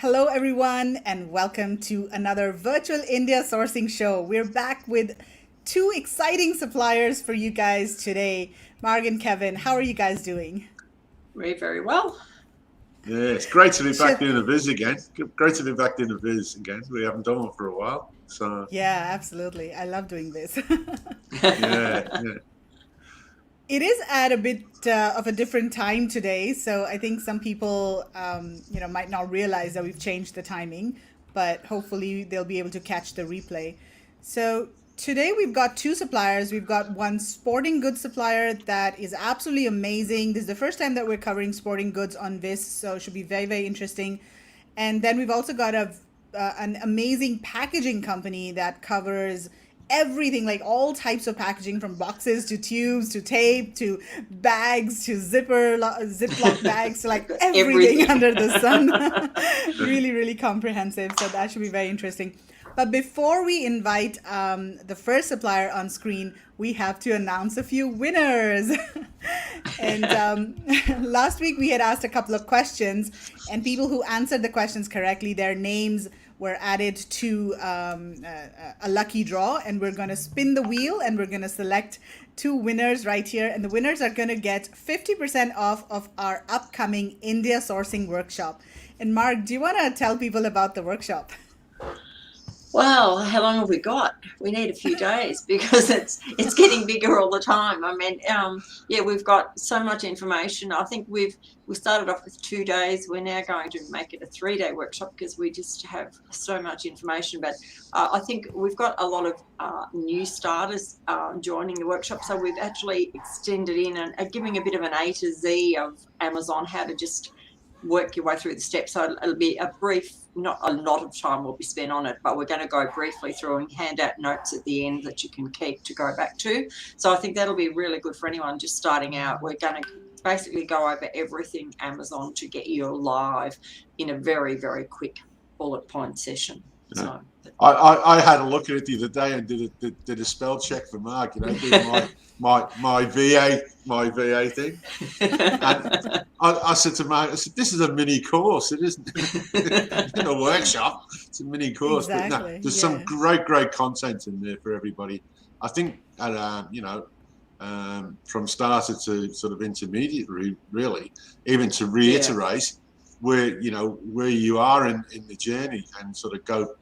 Hello, everyone, and welcome to another virtual India sourcing show. We're back with two exciting suppliers for you guys today. Marg and Kevin, how are you guys doing? Very, very well. Yeah, it's great to be back Should, doing a viz again. Great to be back doing a viz again. We haven't done one for a while. So, yeah, absolutely. I love doing this. yeah, yeah. It is at a bit of a different time today, so I think some people, might not realize that we've changed the timing, but hopefully they'll be able to catch the replay. So today we've got two suppliers. We've got one sporting goods supplier that is absolutely amazing. This is the first time that we're covering sporting goods on this, so it should be very, very interesting. And then we've also got an amazing packaging company that covers everything, like all types of packaging, from boxes to tubes to tape to bags to ziploc bags to like everything Everything. under the sun. Really, really comprehensive. So that should be very interesting. But before we invite the first supplier on screen, we have to announce a few winners. And last week we had asked a couple of questions, and people who answered the questions correctly, their names were added to a lucky draw, and we're going to spin the wheel and we're going to select two winners right here, and the winners are going to get 50% off of our upcoming India sourcing workshop. And Mark, do you want to tell people about the workshop? Well, how long have we got? We need a few days because it's getting bigger all the time. Yeah, we've got so much information. I think we started off with 2 days. We're now going to make it a 3-day workshop because we just have so much information. But I think we've got a lot of new starters joining the workshop, so we've actually extended in and giving a bit of an A to Z of Amazon, how to just work your way through the steps. So it'll be a brief, not a lot of time will be spent on it, but we're going to go briefly through and hand out notes at the end that you can keep to go back to. So I think that'll be really good for anyone just starting out. We're going to basically go over everything Amazon to get you live in a very, very quick bullet point session. Yeah. So I had a look at it the other day and did a spell check for Mark. Doing my VA thing. And I said to Mark, I said, this is a mini course. It isn't in a workshop. It's a mini course. But no, Exactly. there's some Yeah. great content in there for everybody. I think, from starter to sort of intermediate, really, even to reiterate where you are in the journey, and sort of go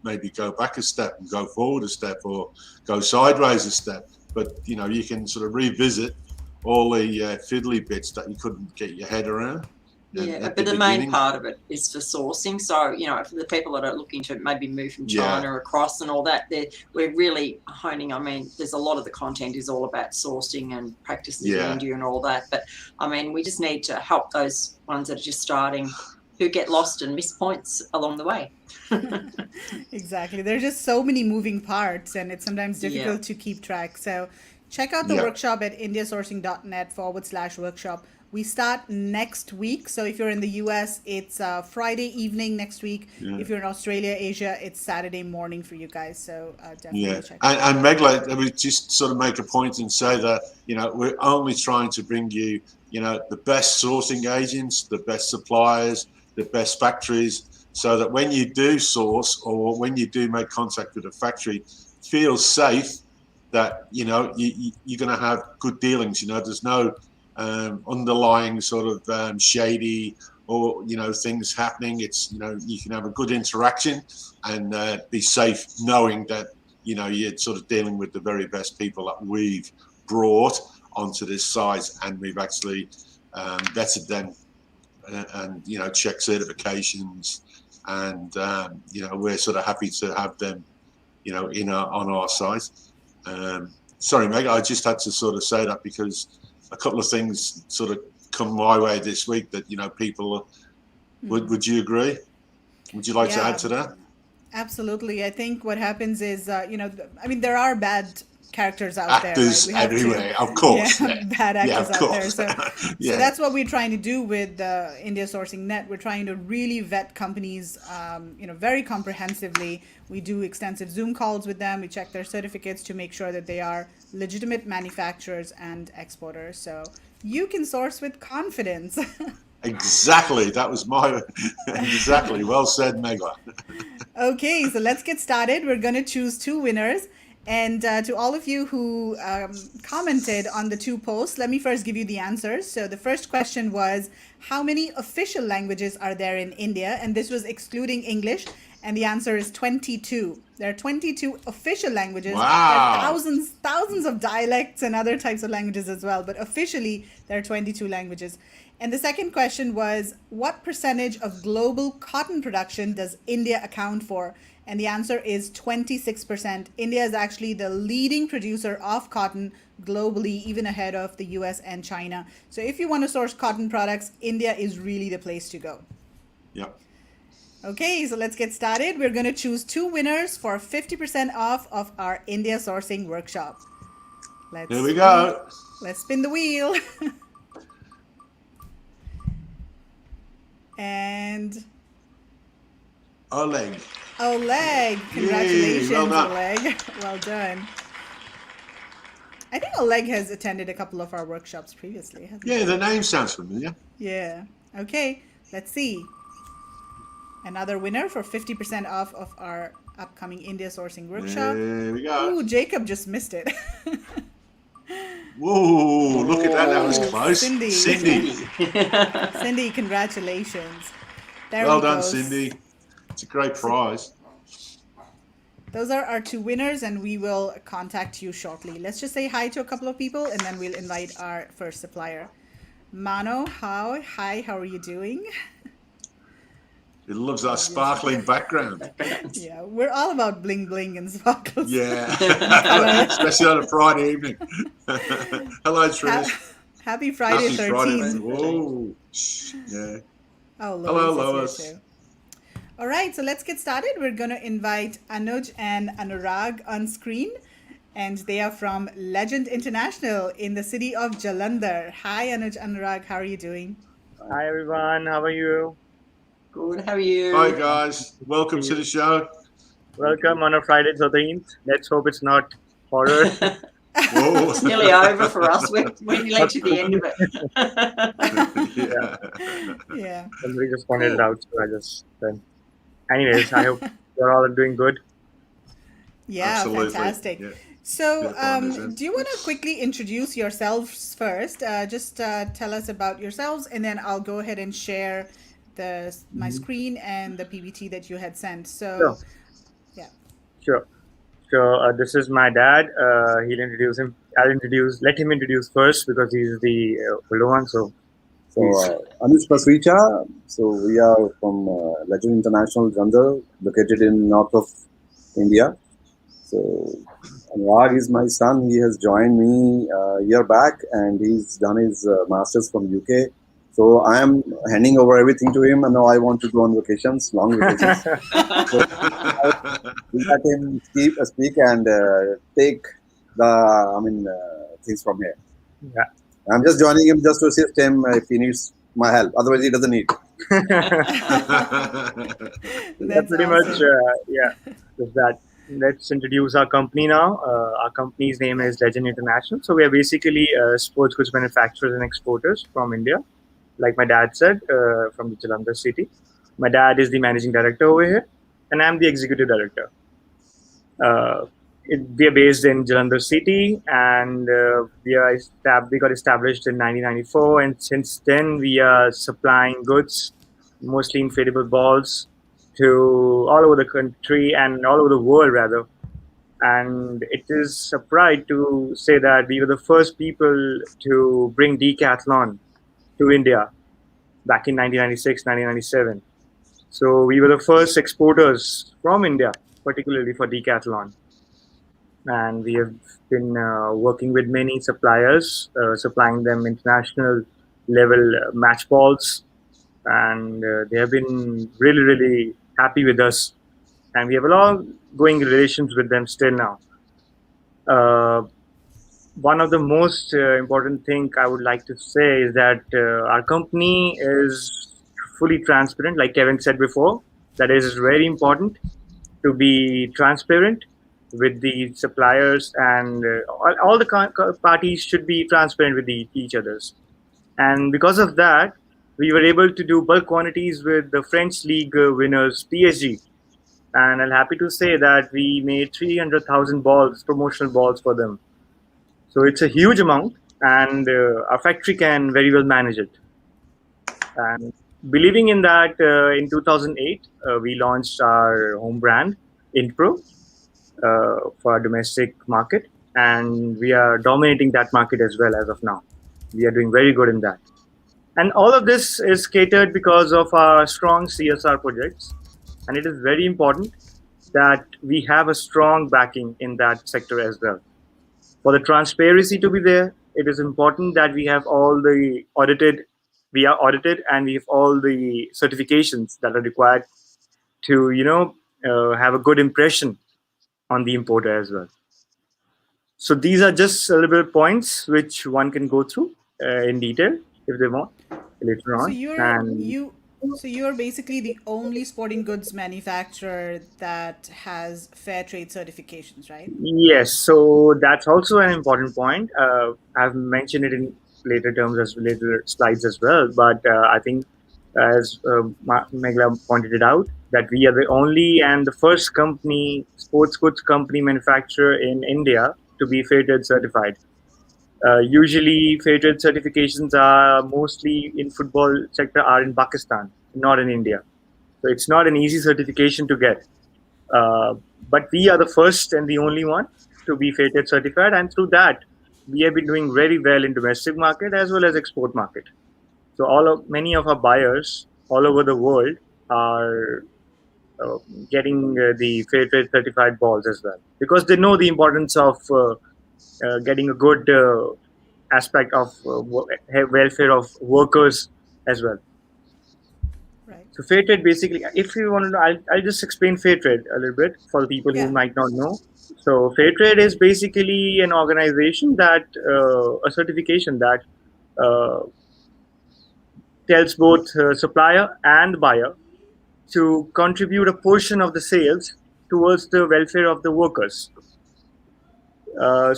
back a step and go forward a step, or go sideways a step. But you can sort of revisit all the fiddly bits that you couldn't get your head around. Yeah, but the main part of it is for sourcing. So, for the people that are looking to maybe move from China across and all that, we're really honing. I mean, there's a lot of the content is all about sourcing and practices in India and all that. But, I mean, we just need to help those ones that are just starting, who get lost and miss points along the way. Exactly. There's just so many moving parts, and it's sometimes difficult to keep track. So check out the workshop at indiasourcing.net/workshop. We start next week. So if you're in the US, it's Friday evening next week. If you're in Australia, Asia, it's Saturday morning for you guys. So definitely check it out. And Megla, let me just sort of make a point and say that, we're only trying to bring you, the best sourcing agents, the best suppliers, the best factories, so that when you do source, or when you do make contact with a factory, feel safe that you're going to have good dealings. There's no underlying sort of shady or things happening. It's you can have a good interaction and be safe knowing that you're sort of dealing with the very best people that we've brought onto this site, and we've actually vetted them and check certifications, and we're sort of happy to have them on our site. Sorry, Meg, I just had to sort of say that because a couple of things sort of come my way this week that people would you agree? Would you like to add to that? Absolutely. I think what happens is, there are bad characters out actors there. Right? everywhere, of course. Bad actors out there. So that's what we're trying to do with India Sourcing Net. We're trying to really vet companies, very comprehensively. We do extensive Zoom calls with them. We check their certificates to make sure that they are legitimate manufacturers and exporters. So you can source with confidence. Exactly. That was my exactly. Well said, Megla. Okay, so let's get started. We're going to choose two winners. And to all of you who commented on the two posts, let me first give you the answers. So the first question was, how many official languages are there in India? And this was excluding English. And the answer is 22. There are 22 official languages. There are Wow. thousands of dialects and other types of languages as well. But officially, there are 22 languages. And the second question was, what percentage of global cotton production does India account for? And the answer is 26%. India is actually the leading producer of cotton globally, even ahead of the US and China. So if you want to source cotton products, India is really the place to go. Yep. Okay, so let's get started. We're going to choose two winners for 50% off of our India sourcing workshop. Here we go. Let's spin the wheel. And Oleg. Oleg, congratulations, Yay, well done. Oleg. Well done. I think Oleg has attended a couple of our workshops previously, hasn't he? Yeah, the name sounds familiar. Yeah. Okay, let's see. Another winner for 50% off of our upcoming India sourcing workshop. There we go. Ooh, Jacob just missed it. Whoa, look at that. That was Oh, close. Cindy. Cindy, congratulations. There Well we done, go. Cindy. It's a great prize. Those are our two winners, and we will contact you shortly. Let's just say hi to a couple of people, and then we'll invite our first supplier. Mano, hi, how are you doing? It loves our sparkling background. Yeah, we're all about bling bling and sparkles. Yeah, especially on a Friday evening. Hello, Trish. Happy Friday, Happy 13th. Friday. Whoa. Yeah. Oh, Lois Hello, is Lois. here too. All right, so let's get started. We're going to invite Anuj and Anurag on screen, and they are from Legend International in the city of Jalandhar. Hi, Anuj, Anurag, how are you doing? Hi everyone, how are you? Good. How are you? Hi, guys. Welcome to the show. Welcome on a Friday 13th. Let's hope it's not horror. Whoa. It's nearly over for us. We're nearly to the end of it. Yeah. Somebody just pointed it Cool. out, so I just then. Anyways, I hope you're all doing good. Yeah, Absolutely. fantastic. Yeah. So, Good fun, do you want to quickly introduce yourselves first? Just tell us about yourselves, and then I'll go ahead and share my screen and the PPT that you had sent. So, Sure. yeah. Sure. So this is my dad. He'll introduce him. Let him introduce first because he's the older one. So Anuj Pasricha. So we are from Legend International Jalandhar, located in north of India. So Anurag is my son. He has joined me a year back, and he's done his masters from UK. So I am handing over everything to him, and now I want to go on vacations, long vacations. So we let him speak and take things from here. yeah. I'm just joining him just to assist him if he needs my help. Otherwise, he doesn't need. That's Pretty awesome. much, just that. Let's introduce our company now. Our company's name is Legend International. So we are basically sports goods manufacturers and exporters from India. Like my dad said, from the Jalandhar city. My dad is the managing director over here, and I'm the executive director. We are based in Jalandhar city, and we got established in 1994. And since then, we are supplying goods, mostly inflatable balls, to all over the country and all over the world, rather. And it is a pride to say that we were the first people to bring decathlon to India back in 1996, 1997. So we were the first exporters from India, particularly for decathlon. And we have been working with many suppliers, supplying them international level match balls. And they have been really, really happy with us. And we have a lot of going relations with them still now. One of the most important thing I would like to say is that our company is fully transparent, like Kevin said before. That is very important to be transparent with the suppliers, and all the parties should be transparent with each others. And because of that, we were able to do bulk quantities with the French league winners PSG, and I'm happy to say that we made 300,000 balls, promotional balls for them. So it's a huge amount, and our factory can very well manage it. And believing in that, in 2008, we launched our home brand, Impro, for our domestic market, and we are dominating that market as well as of now. We are doing very good in that. And all of this is catered because of our strong CSR projects. And it is very important that we have a strong backing in that sector as well. For the transparency to be there, it is important that we have all the audited, we are audited, and we have all the certifications that are required to, have a good impression on the importer as well. So these are just a little bit of points which one can go through in detail if they want later So on. And you're basically the only sporting goods manufacturer that has fair trade certifications, right? yes, so that's also an important point. I've mentioned it in later terms as later slides as well. But I think, as Megla pointed it out, that we are the only and the first company, sports goods company manufacturer in India to be fair trade certified. Usually, fair trade certifications are mostly in football sector are in Pakistan, not in India. So it's not an easy certification to get. Uh, but we are the first and the only one to be fair trade certified, and through that, we have been doing very well in domestic market as well as export market. So many of our buyers all over the world are uh, getting the fair trade certified balls as well because they know the importance of getting a good aspect of welfare of workers as well. Right. So fair trade basically, if you want to know, I'll just explain fair trade a little bit for the people who Yeah. might not know. So fair trade is basically an organization that a certification that uh, tells both supplier and buyer to contribute a portion of the sales towards the welfare of the workers.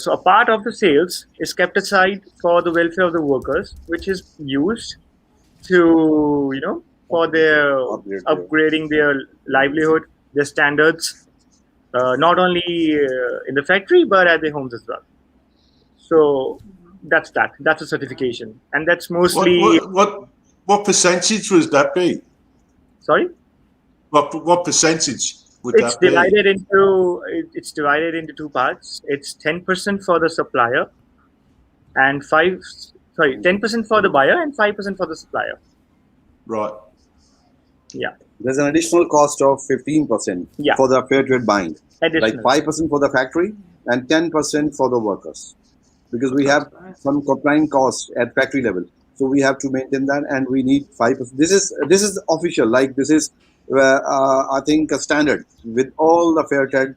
So a part of the sales is kept aside for the welfare of the workers, which is used to for their Upgrade there. upgrading their livelihood, their standards, not only in the factory but at their homes as well. So that's a certification, and that's What mostly what what what percentage would that be? sorry. What percentage would It's that be? divided into it's divided into two parts. It's 10% for the supplier and 10% for the buyer and 5% for the supplier. Right. Yeah, There's an additional cost of 15% yeah, for the fair trade buying, like additional. 5% for the factory and 10% for the workers, because we Okay. have some compliance costs at factory level. So we have to maintain that, and we need 5%. This is official, like this is I think a standard with all the fair trade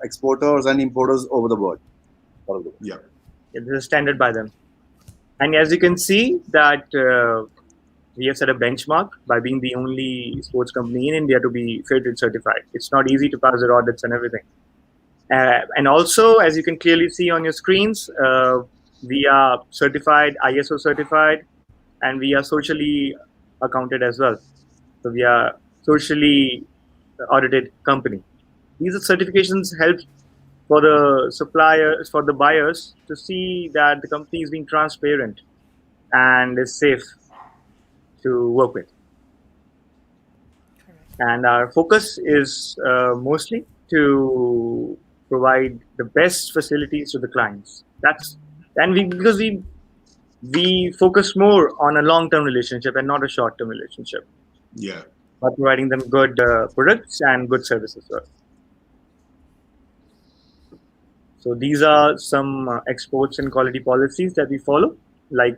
exporters and importers over the world. Yeah. It is standard by them. And as you can see that we have set a benchmark by being the only sports company in India to be fair trade certified. It's not easy to pass their audits and everything. And also, as you can clearly see on your screens, we are certified, ISO certified, and we are socially accounted as well. So we are socially audited company. These certifications help for the suppliers, for the buyers to see that the company is being transparent and is safe to work with. Correct. And our focus is mostly to provide the best facilities to the clients. That's and we because we focus more on a long-term relationship and not a short-term relationship, Yeah. by providing them good products and good services. So these are some exports and quality policies that we follow. Like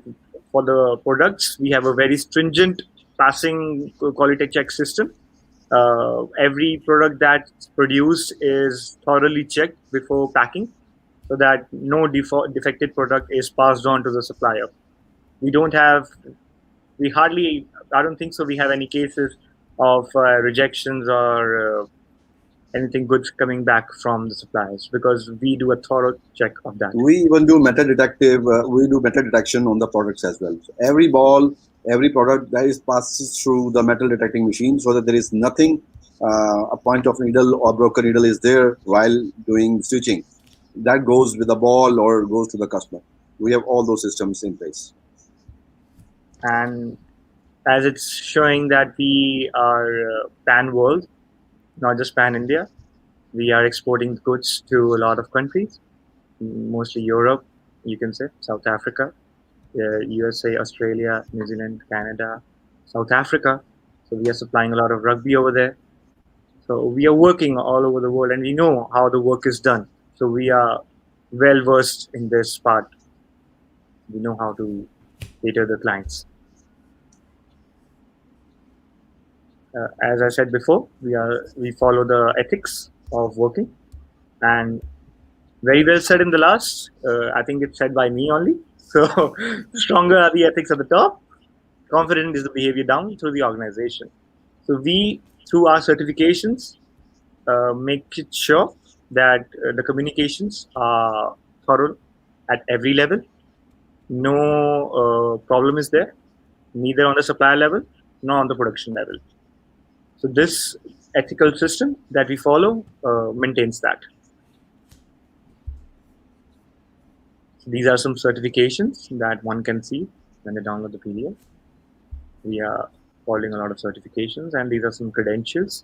for the products, we have a very stringent passing quality check system. Every product that's produced is thoroughly checked before packing, so that no defective product is passed on to the supplier. We don't have, we hardly, I don't think so. We have any cases of rejections or anything good coming back from the suppliers because we do a thorough check of that. We even do metal detection on the products as well. So every ball every product that is passes through the metal detecting machine, so that there is nothing, a point of needle or broken needle is there while doing stitching. That goes with the ball or goes to the customer. We have all those systems in place. And as it's showing that we are pan world, not just pan India. We are exporting goods to a lot of countries, mostly Europe, you can say, South Africa, USA, Australia, New Zealand, Canada, South Africa. So we are supplying a lot of rugby over there. So we are working all over the world, and we know how the work is done. So we are well versed in this part. We know how to cater the clients. As I said before, we follow the ethics of working, and very well said in the last. I think it's said by me only. So stronger are the ethics at the top. Confident is the behavior down through the organization. So we, through our certifications, make it sure that the communications are thorough at every level. No problem is there, neither on the supplier level nor on the production level. So this ethical system that we follow maintains that. So these are some certifications that one can see when they download the PDF. We are following a lot of certifications, and these are some credentials,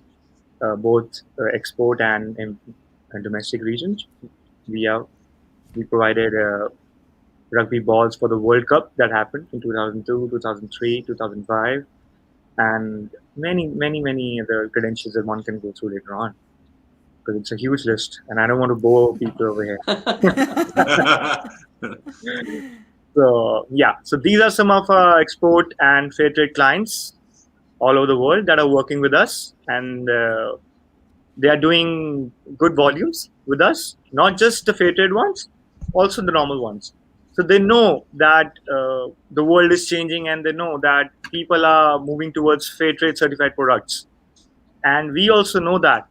both export and in domestic regions. We provided rugby balls for the World Cup that happened in 2002, 2003, 2005, and many other credentials that one can go through later on, because it's a huge list, and I don't want to bore people over here. So yeah, so these are some of our export and fair trade clients all over the world that are working with us, and they are doing good volumes with us, not just the fair trade ones, also the normal ones. So they know that the world is changing, and they know that people are moving towards fair trade certified products. And we also know that,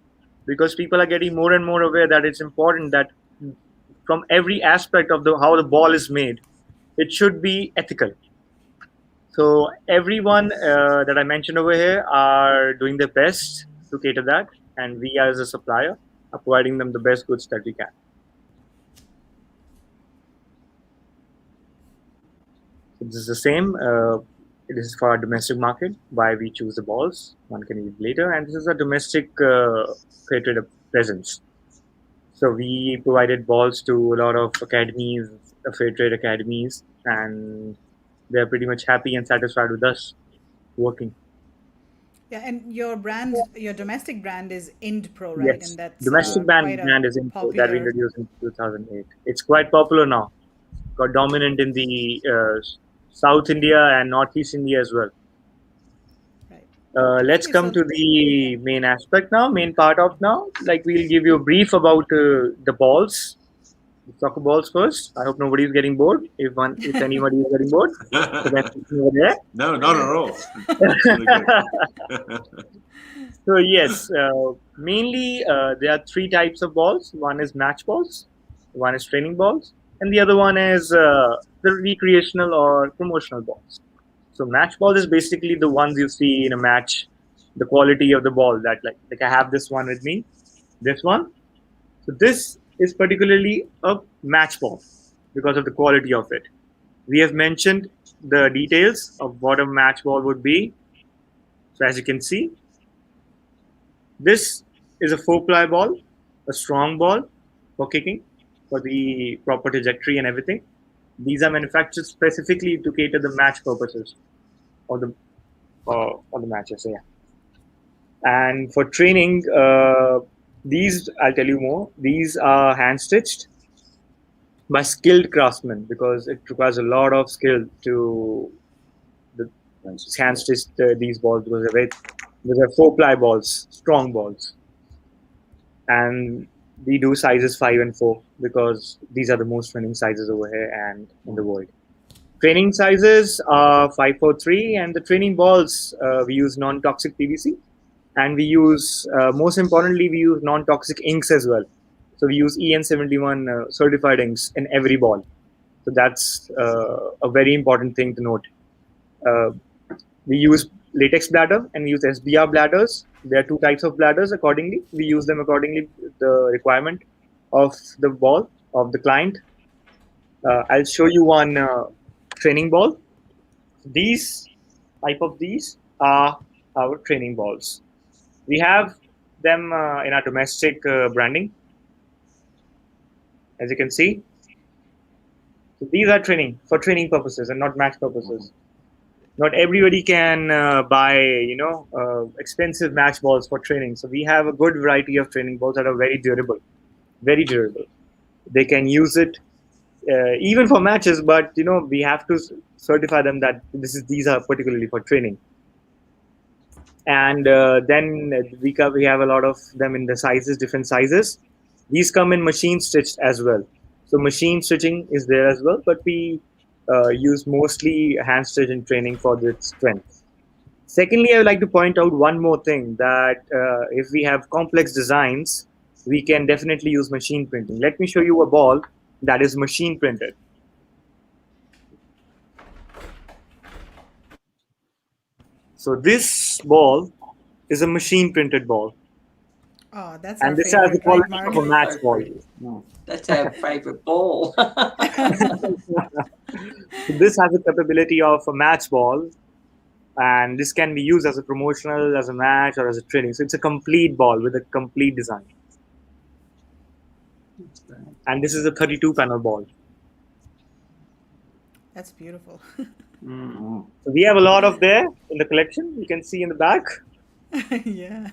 because people are getting more and more aware that it's important that from every aspect of how the ball is made, it should be ethical. So everyone that I mentioned over here are doing their best to cater that, and we as a supplier are providing them the best goods that we can. So this is the same. It is for our domestic market, why we choose the balls. One can read later, and this is a domestic fair trade presence. So we provided balls to a lot of academies, fair trade academies, and they're pretty much happy and satisfied with us working. Yeah, and your brand, your domestic brand is Ind Pro, right? Yes, And that's domestic quite a brand is Info that we popular. introduced in 2008. It's quite popular now. Got dominant in the South India and Northeast India as well. Right. Let's Okay, come so to the main aspect now, main part of now. Like, we'll give you a brief about the balls. Soccer balls first. I hope nobody is getting bored. If anybody is getting bored, so that's over there. No, not at all. It's really good. So yes, mainly there are three types of balls. One is match balls, one is training balls, and the other one is the recreational or promotional balls. So match ball is basically the ones you see in a match, the quality of the ball that like I have this one with me, this one. So this is particularly a match ball because of the quality of it. We have mentioned the details of what a match ball would be. So as you can see, this is a 4-ply ball, a strong ball for kicking, for the proper trajectory and everything. These are manufactured specifically to cater the match purposes of the matches. So yeah. And for training, these I'll tell you more. These are hand stitched by skilled craftsmen, because it requires a lot of skill to hand stitch these balls, because they're 4-ply balls, strong balls. And we do sizes 5 and 4 because these are the most training sizes over here and in the world. Training sizes are 543, and the training balls we use non-toxic PVC, and we use most importantly we use non-toxic inks as well. So we use EN71 certified inks in every ball. So that's a very important thing to note. We use latex bladder and we use SBR bladders. There are two types of bladders accordingly. We use them accordingly the requirement of the ball, of the client. I'll show you one training ball. These are our training balls. We have them in our domestic branding, as you can see. So these are for training purposes and not match purposes. Not everybody can buy, expensive match balls for training. So we have a good variety of training balls that are very durable, very durable. They can use it even for matches, but we have to certify them that these are particularly for training. And then we have a lot of them in the sizes, different sizes. These come in machine stitched as well. So machine stitching is there as well, but we use mostly hand stitch in training for the strength. Secondly, I would like to point out one more thing, that if we have complex designs, we can definitely use machine printing. Let me show you a ball that is machine printed. So this ball is a machine printed ball. Oh, that's And our this has the favorite, right, quality Mark? of a match ball. That's our favourite ball. So this has the capability of a match ball, and this can be used as a promotional, as a match, or as a training. So it's a complete ball with a complete design. And this is a 32 panel ball. That's beautiful. Mm. So we have a lot of there in the collection. You can see in the back. Yeah.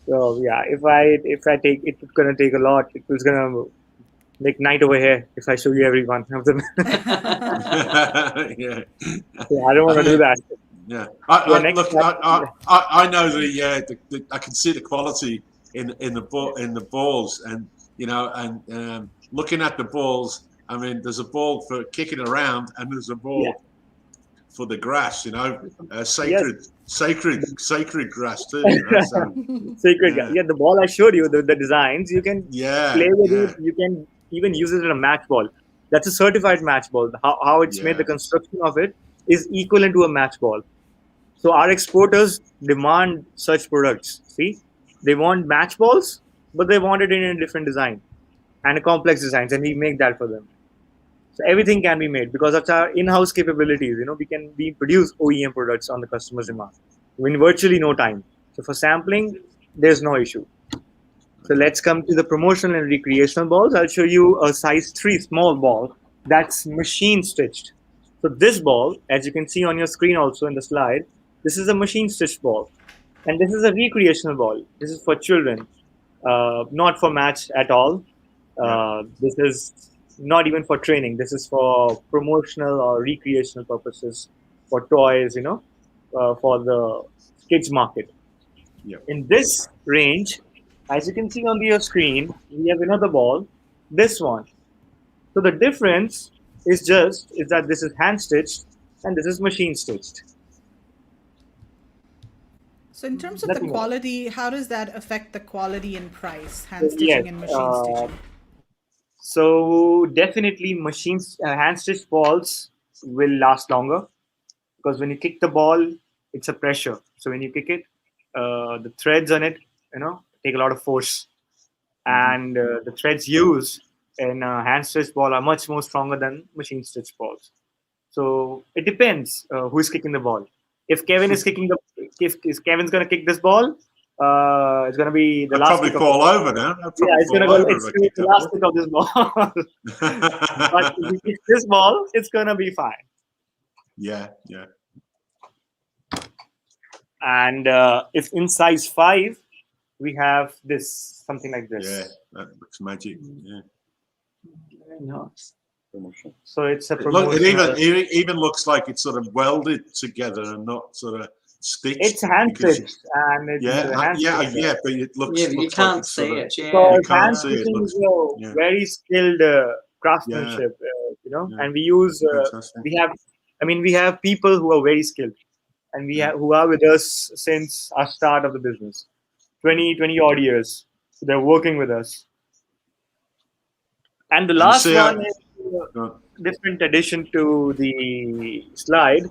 So yeah, if I take it, it's gonna take a lot. It was gonna make night over here if I show you every one of them. Yeah. So I don't want to do that. Yeah. Next Look, slide. I know I can see the quality in the balls, and looking at the balls. I mean, there's a ball for kicking around, and there's a ball for the grass. Sacred grass too. So, Sacred. Yeah, the ball I showed you, the designs, you can play with it. You can even use it in a match ball. That's a certified match ball. How it's made, the construction of it is equivalent to a match ball. So our exporters demand such products. See, they want match balls, but they want it in a different design and a complex designs, and we make that for them. So everything can be made because that's our in-house capabilities. We produce OEM products on the customer's demand in virtually no time. So for sampling, there's no issue. So let's come to the promotional and recreational balls. I'll show you a size 3 small ball that's machine stitched. So this ball, as you can see on your screen also in the slide, this is a machine stitched ball. And this is a recreational ball. This is for children, not for match at all. This is not even for training. This is for promotional or recreational purposes, for toys, for the kids market. In this range, as you can see on your screen, we have another ball, this one. So the difference is that this is hand stitched and this is machine stitched. So in terms of the Nothing else. quality, how does that affect the quality and price, hand stitching and machine stitching? So definitely hand stitched balls will last longer because when you kick the ball, it's a pressure. So when you kick it, the threads on it, take a lot of force, and the threads used in a hand stitched ball are much more stronger than machine stitched balls. So it depends who's kicking the ball. If Kevin is kicking if Kevin's gonna kick this ball, it's gonna be the last probably kick fall over now. it's gonna go. It's gonna be the last kick of this ball. But if he kicks this ball, it's gonna be fine. Yeah. And if in size 5, we have something like this. Yeah, that looks magic. Yeah. Very nice. Promotion. So it's a promotion. It even looks like it's sort of welded together and not sort of stitched. It's hand stitched, and it's but it looks. Yeah, but you looks can't like it's see sort of, it. Yeah. So You can't hand see it, stitching looks- is a very skilled craftsmanship, and we use fantastic. we have people who are very skilled, and who are with us since our start of the business, 20 odd years. So they're working with us. And the last one is different addition to the slide.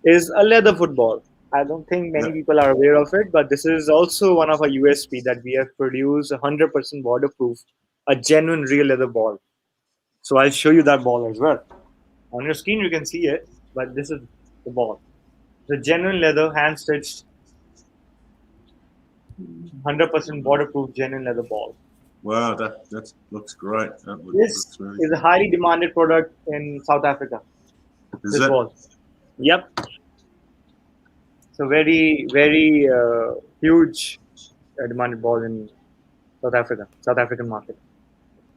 is a leather football. I don't think many people are aware of it, but this is also one of our USP that we have produced 100% waterproof, a genuine real leather ball. So I'll show you that ball as well. On your screen, you can see it, but this is the ball. The genuine leather, hand stitched, 100% waterproof, genuine leather ball. Wow, that looks great. This Looks really is a highly demanded product in South Africa. Is This it? ball. Yep. So very huge demanded ball in South African market.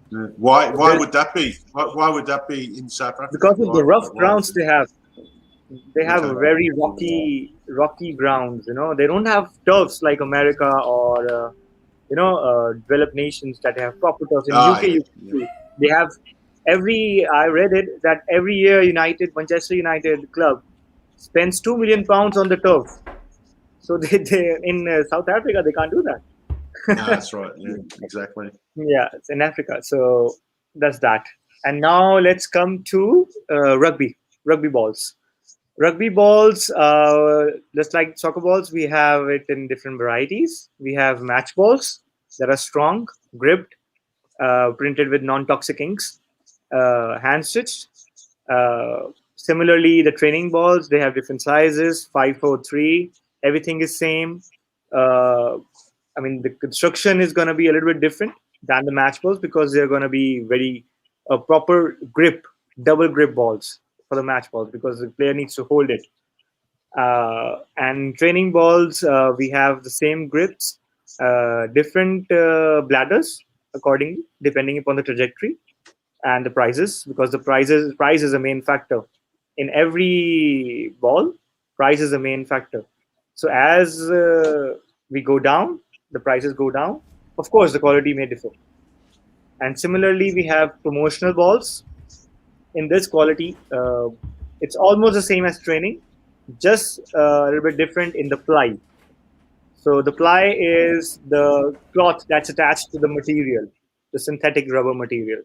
Yeah. Why would that be? Why would that be in South Africa? Because of the rough Why grounds is they have. They have Okay. very rocky grounds. They don't have turfs like America or developed nations that have proper turfs. In UK, Yeah. they have I read it that every year Manchester United club spends £2 million on the turf. So they in South Africa they can't do that. No, that's right. Yeah, exactly. Yeah, it's in Africa. So that's that. And now let's come to rugby balls. Rugby balls, just like soccer balls, we have it in different varieties. We have match balls that are strong, gripped, printed with non-toxic inks, hand stitched. Similarly, the training balls, they have different sizes, 5, 4, 3. Everything is same. The construction is going to be a little bit different than the match balls because they're going to be very proper grip, double grip balls for the match balls because the player needs to hold it. And training balls, we have the same grips, different bladders accordingly, depending upon the trajectory and the prices, because the price is a main factor in every ball. Price is a main factor. So as we go down, the prices go down. Of course, the quality may differ. And similarly, we have promotional balls. In this quality, it's almost the same as training, just a little bit different in the ply. So the ply is the cloth that's attached to the material, the synthetic rubber material.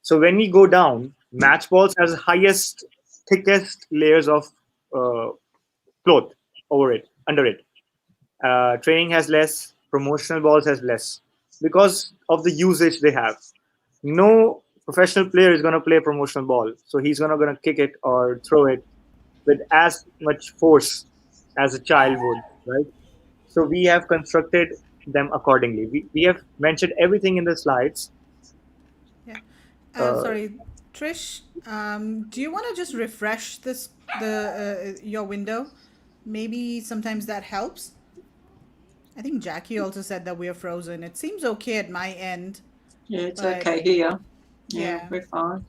So when we go down, match balls has the highest, thickest layers of cloth under it. Training has less, promotional balls has less because of the usage they have. No professional player is going to play a promotional ball, so he's going to kick it or throw it with as much force as a child would, right? So we have constructed them accordingly. We have mentioned everything in the slides. Yeah. Uh, Sorry, Trish. Do you want to just refresh the your window? Maybe sometimes that helps. I think Jackie also said that we are frozen. It seems okay at my end, Yeah, it's but okay here. Yeah, yeah. we're fine.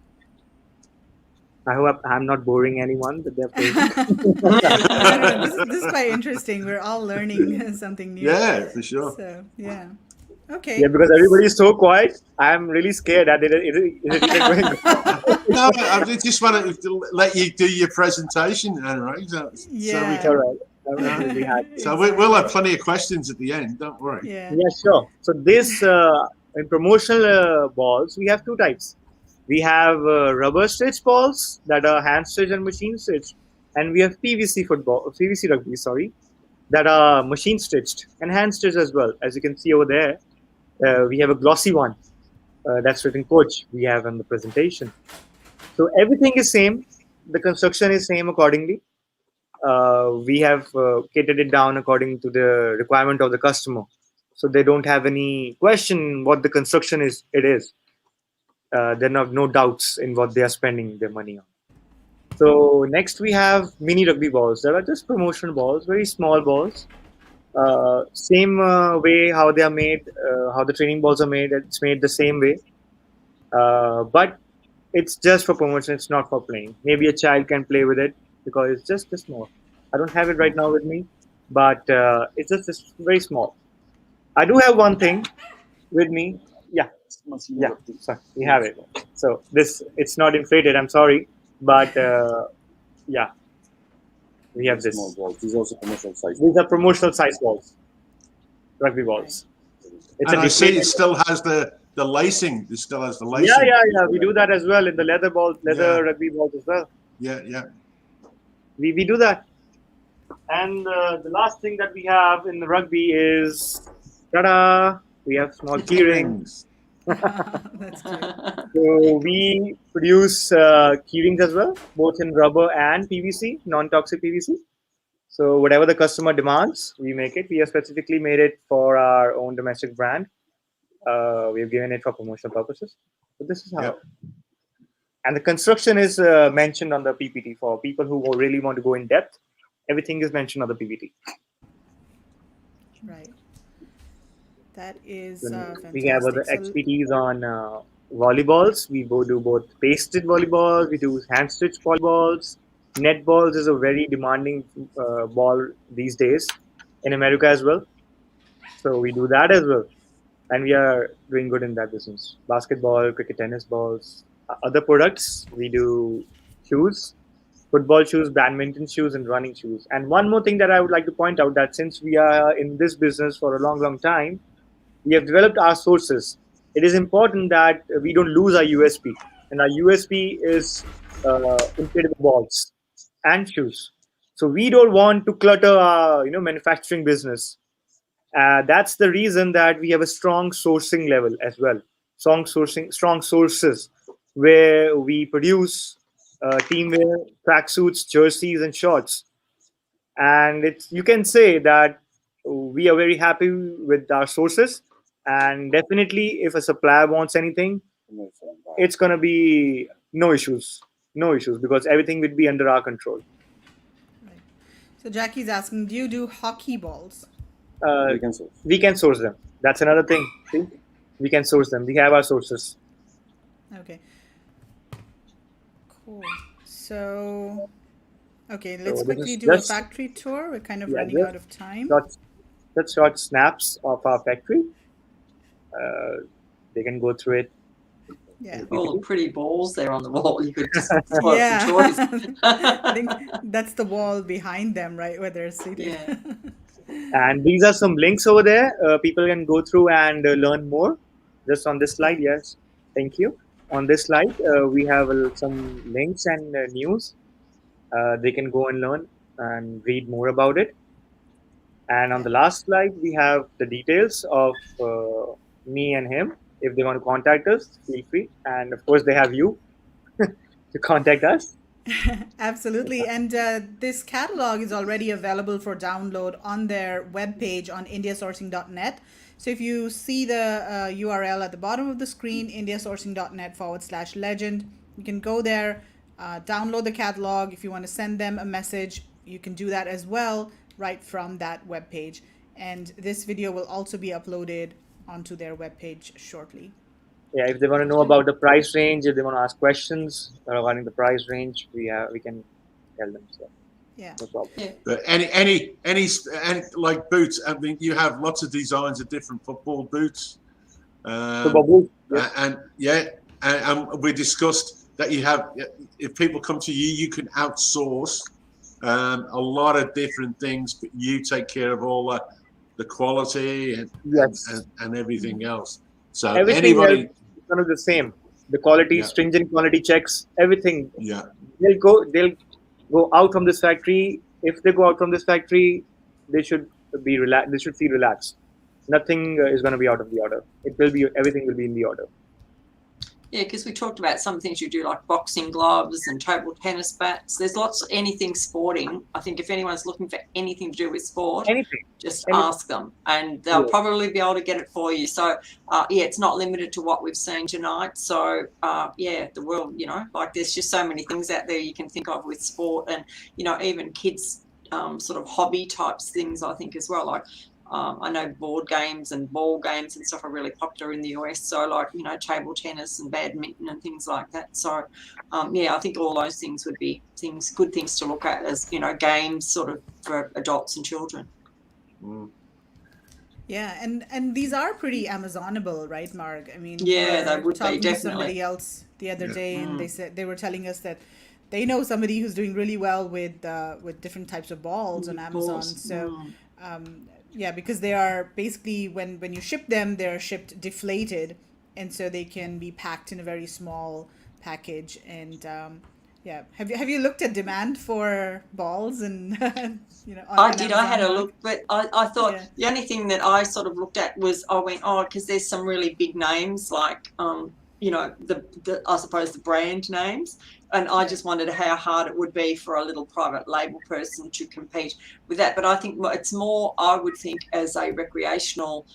I hope I'm not boring anyone, but they're No, this is quite interesting. We're all learning something new. Yeah, for sure. So yeah. Yeah, Okay. because everybody is so quiet. I'm really scared that is it even going on? No, I just want to let you do your presentation, Anurag. So we Yeah. can. All right. I'm really happy. So we'll have plenty of questions at the end. Don't worry. Yeah. Yeah, sure. So this in promotional balls, we have two types. We have rubber stitch balls that are hand stitched and machine stitched, and we have PVC rugby, sorry, that are machine stitched and hand stitched as well. As you can see over there, we have a glossy one that's written coach. We have on the presentation. So everything is same. The construction is same accordingly. We have catered it down according to the requirement of the customer, so they don't have any question what the construction is. It is. There are no doubts in what they are spending their money on. So next we have mini rugby balls. There are just promotional balls, very small balls. Same way how they are made, how the training balls are made. It's made the same way, but it's just for promotion. It's not for playing. Maybe a child can play with it because it's just small. I don't have it right now with me, but it's just very small. I do have one thing with me. Yeah, sorry, we have it. So it's not inflated. I'm sorry, but yeah, we have this. Small balls. These are also commercial size. These are promotional size balls, rugby balls. It's And a I see it deflated. still has the lacing. It still has the lacing. Yeah. We do that as well in the leather Yeah. rugby balls as well. Yeah. We do that. And the last thing that we have in the rugby is, ta-da! We have small key rings. Rings. That's cute. So we produce key rings as well, both in rubber and PVC, non-toxic PVC. So whatever the customer demands, we make it. We have specifically made it for our own domestic brand. We have given it for promotional purposes. So this is how. Yep. And the construction is mentioned on the PPT for people who really want to go in depth. Everything is mentioned on the PPT. Right. That is We have other fantastic. So, expertise on volleyballs. We do both pasted volleyballs. We do hand stitched volleyballs. Netballs is a very demanding ball these days in America as well. So we do that as well, and we are doing good in that business. Basketball, cricket, tennis balls, other products. We do shoes, football shoes, badminton shoes, and running shoes. And one more thing that I would like to point out, that since we are in this business for a long, long time, we have developed our sources. It is important that we don't lose our USP, and our USP is inflatable balls and shoes. So we don't want to clutter our manufacturing business. That's the reason that we have a strong sourcing level as well. Strong sources where we produce teamwear, tracksuits, jerseys, and shorts. And it's, you can say that we are very happy with our sources. And definitely, if a supplier wants anything, it's gonna be no issues, because everything will be under our control. right. So Jackie's asking, do you do hockey balls? We can source. We can source them. That's another thing. See? We can source them. We have our sources. Okay. Cool. So, okay, let's So this quickly is do a just, factory tour. We're kind of yeah, running out of time. short snaps of our factory. They can go through it. Yeah. All the pretty balls there on the wall. You could just swipe Yeah. the choice. I think that's the wall behind them, right, where they're seated. Yeah. And these are some links over there. People can go through and learn more. Just on this slide, yes. Thank you. On this slide, we have some links and news. They can go and learn and read more about it. And on the last slide, we have the details of me and him. If they want to contact us, feel free. And of course, they have you to contact us. Absolutely. And this catalog is already available for download on their webpage on indiasourcing.net. So if you see the URL at the bottom of the screen, indiasourcing.net/legend, you can go there, download the catalog. If you want to send them a message, you can do that as well right from that webpage. And this video will also be uploaded onto their webpage shortly. Yeah, if they want to know about the price range, if they want to ask questions regarding the price range, we can tell them. So Yeah. no problem. Yeah. But any like boots. I mean, you have lots of designs of different football boots. So Babu, yes. And yeah, and we discussed that you have. If people come to you, you can outsource a lot of different things, but you take care of all the quality Yes. and everything else. So Everything anybody, else is kind of the same. The quality, Yeah. stringent quality checks, everything. yeah, They'll go out from this factory. If they go out from this factory, they should be relaxed. They should feel relaxed. Nothing is going to be out of the order. Everything will be in the order. Yeah, because we talked about some things you do, like boxing gloves and table tennis bats. There's lots of anything sporting. I think if anyone's looking for anything to do with sport, Anything. just Anything. ask them, and they'll Yeah. probably be able to get it for you. So, yeah, it's not limited to what we've seen tonight. So, yeah, the world, like there's just so many things out there you can think of with sport, and even kids, sort of hobby types things. I think as well, like. I know board games and ball games and stuff are really popular in the US. So, like, table tennis and badminton and things like that. So, yeah, I think all those things would be good things to look at as, games sort of for adults and children. Yeah, and these are pretty Amazonable, right, Mark? I mean, Yeah, we they were would be, talking to definitely. somebody else the other Yeah. day, and they were telling us that they know somebody who's doing really well with different types of balls on Amazon. Balls. So, yeah, because they are basically when you ship them, they're shipped deflated, and so they can be packed in a very small package, and Yeah. Have you looked at demand for balls and on I did. I Amazon had a Mark? look, but I thought Yeah. the only thing that I sort of looked at was I went, oh, because there's some really big names like, the I suppose the brand names, and I Yeah. just wondered how hard it would be for a little private label person to compete with that. But I think it's more, I would think, as a recreational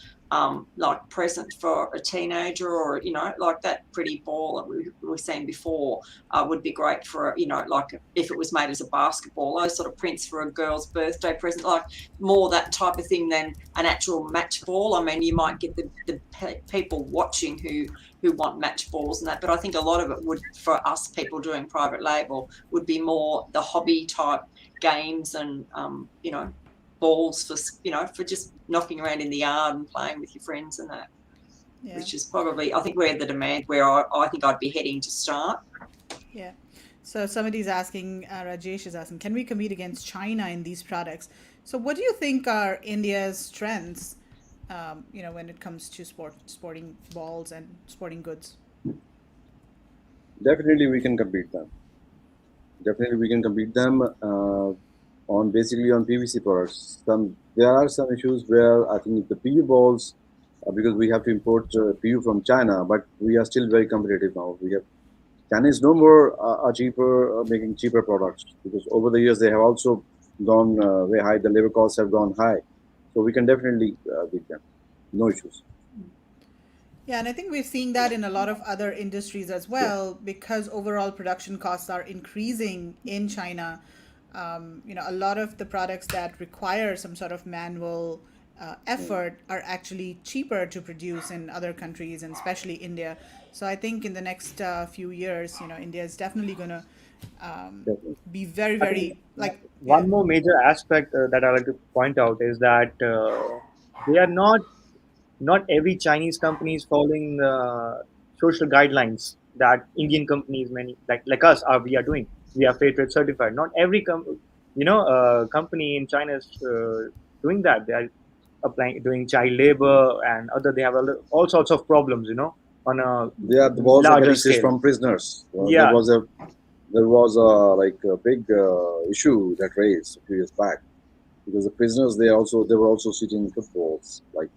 like present for a teenager, or like that pretty ball that we were seeing before would be great for like if it was made as a basketball, those sort of prints for a girl's birthday present, like more that type of thing than an actual match ball. I mean, you might get the people watching who want match balls and that, but I think a lot of it would, for us people doing private label, would be more the hobby type games and balls for just knocking around in the yard and playing with your friends and that, Yeah. which is probably, I think, where the demand, where I think I'd be heading to start. Yeah. So somebody's asking, Rajesh is asking, can we compete against China in these products? So what do you think are India's strengths, when it comes to sporting balls and sporting goods? Definitely, we can compete them. Definitely, we can compete them on basically on PVC products. There are some issues where I think the PU balls, because we have to import PU from China, but we are still very competitive now. We have China is no more cheaper, making cheaper products, because over the years they have also gone way high. The labor costs have gone high, so we can definitely beat them. No issues. Yeah, and I think we're seeing that in a lot of other industries as well, because overall production costs are increasing in China. A lot of the products that require some sort of manual effort are actually cheaper to produce in other countries, and especially India. So I think in the next few years, India is definitely going to Definitely. be very, I think very like, yeah, one more major aspect that I like to point out is that they are not every Chinese company is following the social guidelines that Indian companies, many like us, are we are doing. We are fair trade certified. Not every company in China is doing that. They are doing child labor and other. They have all sorts of problems, on a Yeah, the balls are larger getting seized scale. from prisoners. Yeah, There was a like a big issue that raised a few years back, because the prisoners they were also sitting footballs like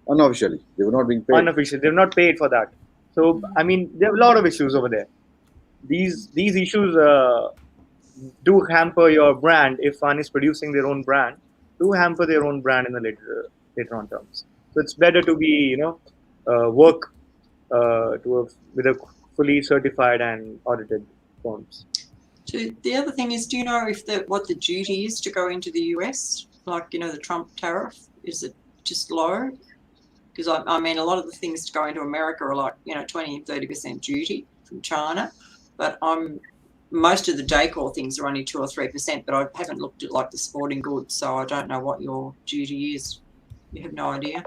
unofficially. They were not being paid. unofficial. They're not paid for that. So I mean, there are a lot of issues over there. These issues do hamper your brand if one is producing their own brand. Do hamper their own brand in the later on terms. So it's better to be work with a fully certified and audited firms. The other thing is, do you know if what the duty is to go into the US? Like, the Trump tariff, is it just low? Because I mean, a lot of the things to go into America are like 20 and 30% duty from China, but most of the decor things are only 2 or 3%. But I haven't looked at like the sporting goods, so I don't know what your duty is. You have no idea.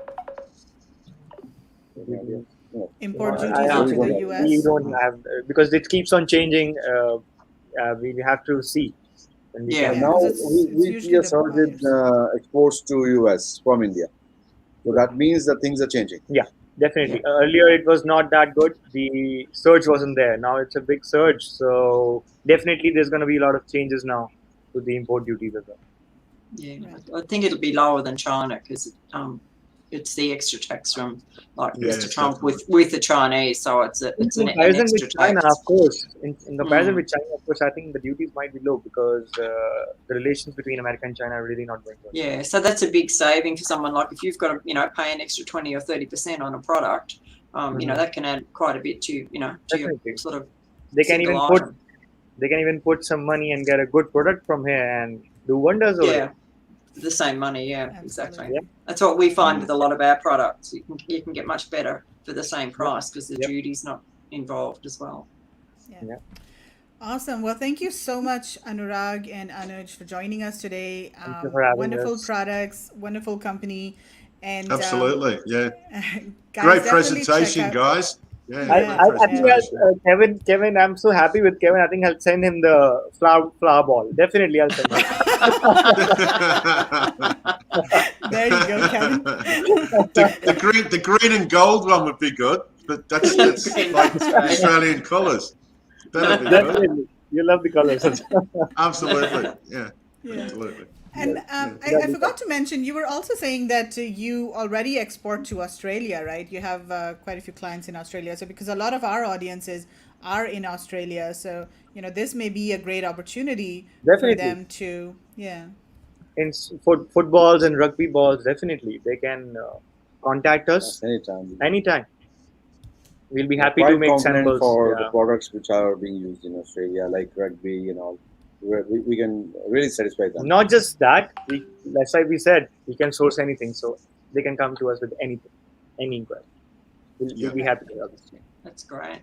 No. import I duties Really into don't the have. We US. don't have because it keeps on changing. We have to see, and we Yeah. And Yeah, can. now because it's we see usually a the surge in buyers. exports to US from India. So that means that things are changing. Yeah, Yeah. definitely. Earlier it was not that good. The surge wasn't there. Now it's a big surge. So definitely there's going to be a lot of changes now to the import duties as well. Yeah, Right. I think it'll be lower than China because it's the extra tax from like Yeah, Mr. Trump definitely. with the Chinese, so it's In an comparison with extra China, tax. of course, in comparison Mm. with China, of course, I think the duties might be low because the relations between America and China are really not going well. Yeah, so that's a big saving for someone. Like if you've got to pay an extra 20 or 30% on a product, that can add quite a bit to your Definitely, sort of they can single even item. put some money and get a good product from here and do wonders over Yeah, here. for the same money. Yeah, exactly. Absolutely. That's what we find with a lot of our products. You can get much better for the same price because the Yep. duty's not involved as well. Yeah. Yeah. Awesome. Well, thank you so much, Anurag and Anuj, for joining us today. Thank you for having Wonderful us. products, wonderful company, and Absolutely. Yeah. guys, Great definitely check presentation, out. guys. Yeah, Yeah, great I think yeah. presentation. Kevin, I'm so happy with Kevin. I think I'll send him the flower ball. Definitely, I'll send him. There you go, Kevin. the green and gold one would be good, but that's Green, like that's right. Australian colours. That'd be good. Definitely. You love the colors. Absolutely. Yeah. Yeah. Absolutely. And I forgot to mention, you were also saying that you already export to Australia, right? You have quite a few clients in Australia. So because a lot of our audiences are in Australia, so this may be a great opportunity for Definitely. them to, yeah. In footballs and rugby balls, definitely they can contact us Anytime. anytime. We'll be We are happy to quite make confident samples. for the Yeah. products which are being used in Australia, like rugby and all. We can really satisfy them. Not just that, that's why we said we can source anything, so they can come to us with anything, any inquiry. We'll be happy to help. That's great.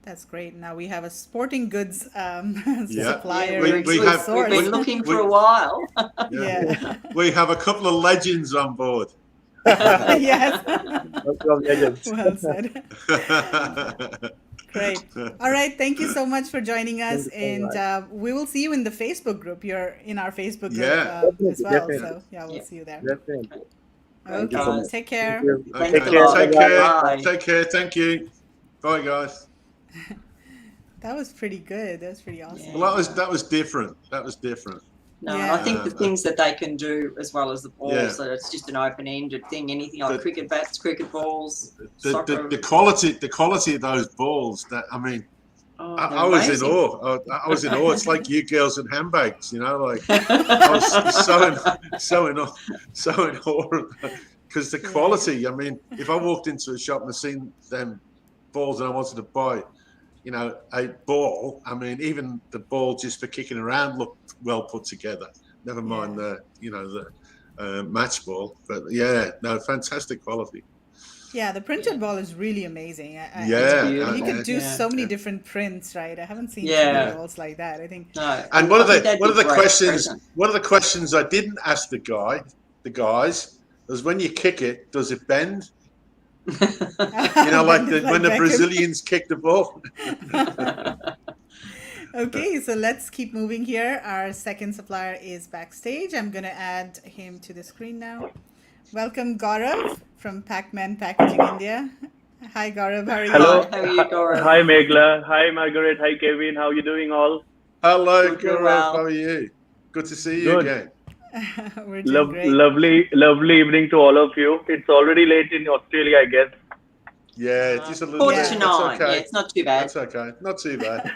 That's great. Now we have a sporting goods Yeah. supplier. We've been looking for a while. Yeah. We have a couple of legends on board. Yes. Legends. Well said. Great. All right. Thank you so much for joining us. Thank you so And we will see you in the Facebook group. You're in our Facebook group Yeah. as well. Definitely. So, yeah, we'll see you there. Definitely. Thank you Okay. so much. Take care. Thank you. Okay. Thanks a lot. Take care. Bye. Take care. Thank you. Bye, guys. That was pretty good. That was pretty awesome. Yeah. Well, that was different. That was different. No, Yeah. I think the things that they can do as well as the balls, Yeah. so it's just an open-ended thing. Anything like cricket bats, cricket balls, The soccer. quality of those balls. That I mean, Oh, I was in amazing. awe. I was in awe. It's like you girls and handbags, like I was so in awe because the quality. I mean, if I walked into a shop and I seen them balls and I wanted to buy, a ball. I mean, even the ball just for kicking around looked well put together. Never mind the match ball. But yeah, no, fantastic quality. Yeah, the printed ball is really amazing. Yeah, And you yeah, could do yeah, so many different prints, right? I haven't seen Yeah. too many balls like that. I think. No. And I one of think that'd be the great questions present. one of the questions I didn't ask the guys was when you kick it, does it bend? Like when the Beckham. Brazilians kick the ball. Okay, so let's keep moving here. Our second supplier is backstage. I'm going to add him to the screen now. Welcome, Gaurav from Pac-Man Packaging India. Hi, Gaurav. How are you? Hello. How are you, Gaurav? Hi, Megla. Hi, Margaret. Hi, Kevin. How are you doing all? Hello, Good, Gaurav. well. How are you? Good to see you Good. again. We're doing great. Lovely evening to all of you. It's already late in Australia, I guess. Yeah, just a little Quarter bit. to That's nine. okay. Yeah, it's not too bad. That's okay. Not too bad.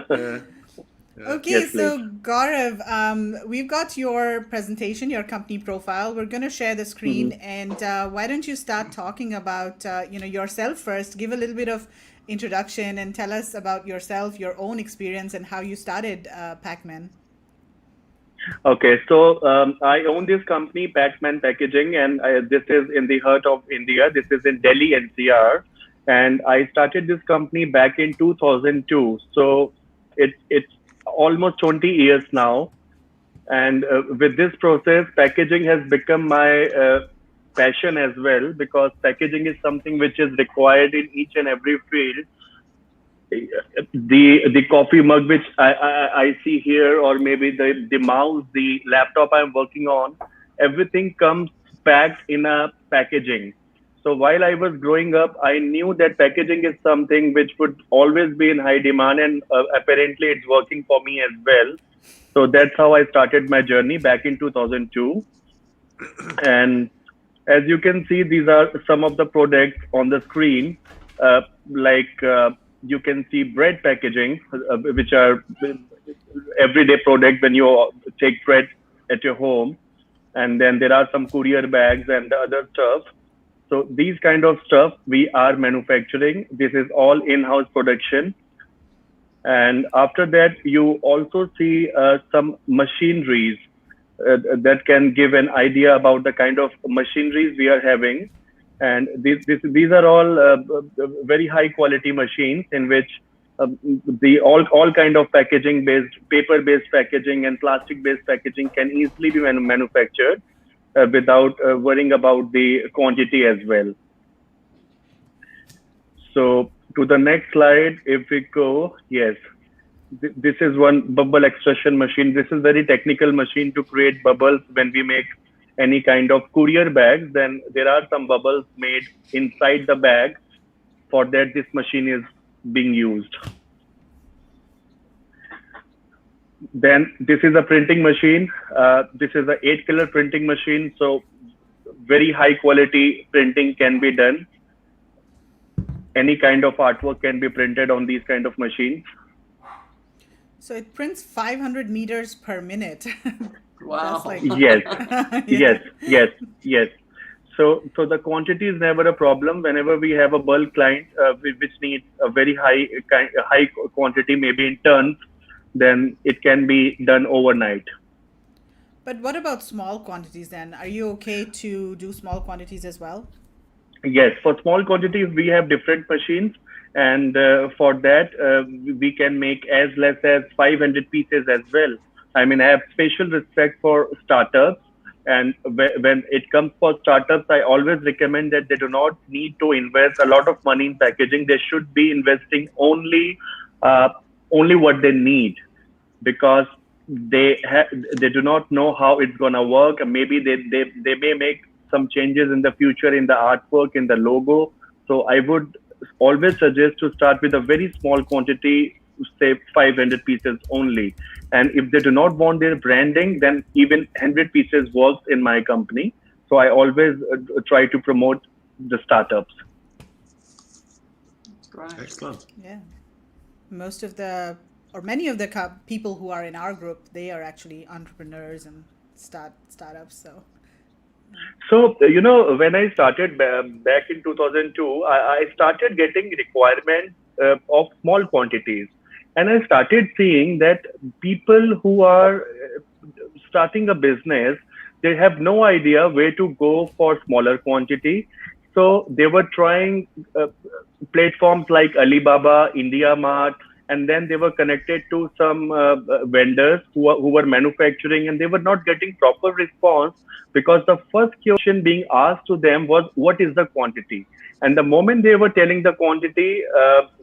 Yeah. Okay, Yes, so Gaurav, we've got your presentation, your company profile. We're going to share the screen, and why don't you start talking about yourself first? Give a little bit of introduction and tell us about yourself, your own experience, and how you started Pac-Man. Okay, so I own this company, Pac-Man Packaging, and this is in the heart of India. This is in Delhi, NCR, and I started this company back in 2002. So it's almost 20 years now, and with this process, packaging has become my passion as well, because packaging is something which is required in each and every field. The coffee mug which I see here, or maybe the mouse, the laptop I'm working on, everything comes packed in a packaging. So while I was growing up, I knew that packaging is something which would always be in high demand, and apparently it's working for me as well. So that's how I started my journey back in 2002. And as you can see, these are some of the products on the screen, you can see bread packaging, which are everyday product when you take bread at your home. And then there are some courier bags and the other stuff. So these kind of stuff we are manufacturing. This is all in-house production. And after that, you also see some machineries that can give an idea about the kind of machineries we are having. And these are all very high quality machines in which all kind of packaging based, paper based packaging and plastic based packaging can easily be manufactured without worrying about the quantity as well. So to the next slide, if we go, yes, this is one bubble extraction machine. This is very technical machine to create bubbles when we make any kind of courier bags. Then there are some bubbles made inside the bag. For that, this machine is being used. Then this is a printing machine. This is a 8-color printing machine. So very high quality printing can be done. Any kind of artwork can be printed on these kind of machines. So it prints 500 meters per minute. Wow. That's like, Yes, yeah. yes. So the quantity is never a problem. Whenever we have a bulk client which needs a very high quantity, maybe in tons, then it can be done overnight. But what about small quantities then? Are you okay to do small quantities as well? Yes, for small quantities we have different machines, and for that we can make as less as 500 pieces as well. I mean, I have special respect for startups, and when it comes for startups, I always recommend that they do not need to invest a lot of money in packaging. They should be investing uh, only what they need, because they do not know how it's gonna work, and maybe they may make some changes in the future in the artwork, in the logo. So I would always suggest to start with a very small quantity, say 500 pieces only. And if they do not want their branding, then even 100 pieces works in my company. So I always try to promote the startups. That's great. Excellent. Yeah. Most of the, or many of the people who are in our group, they are actually entrepreneurs and startups. So, when I started back in 2002, I started getting requirements of small quantities. And I started seeing that people who are starting a business, they have no idea where to go for smaller quantity. So they were trying platforms like Alibaba, India Mart, and then they were connected to some vendors who were manufacturing, and they were not getting proper response, because the first question being asked to them was, what is the quantity? And the moment they were telling the quantity,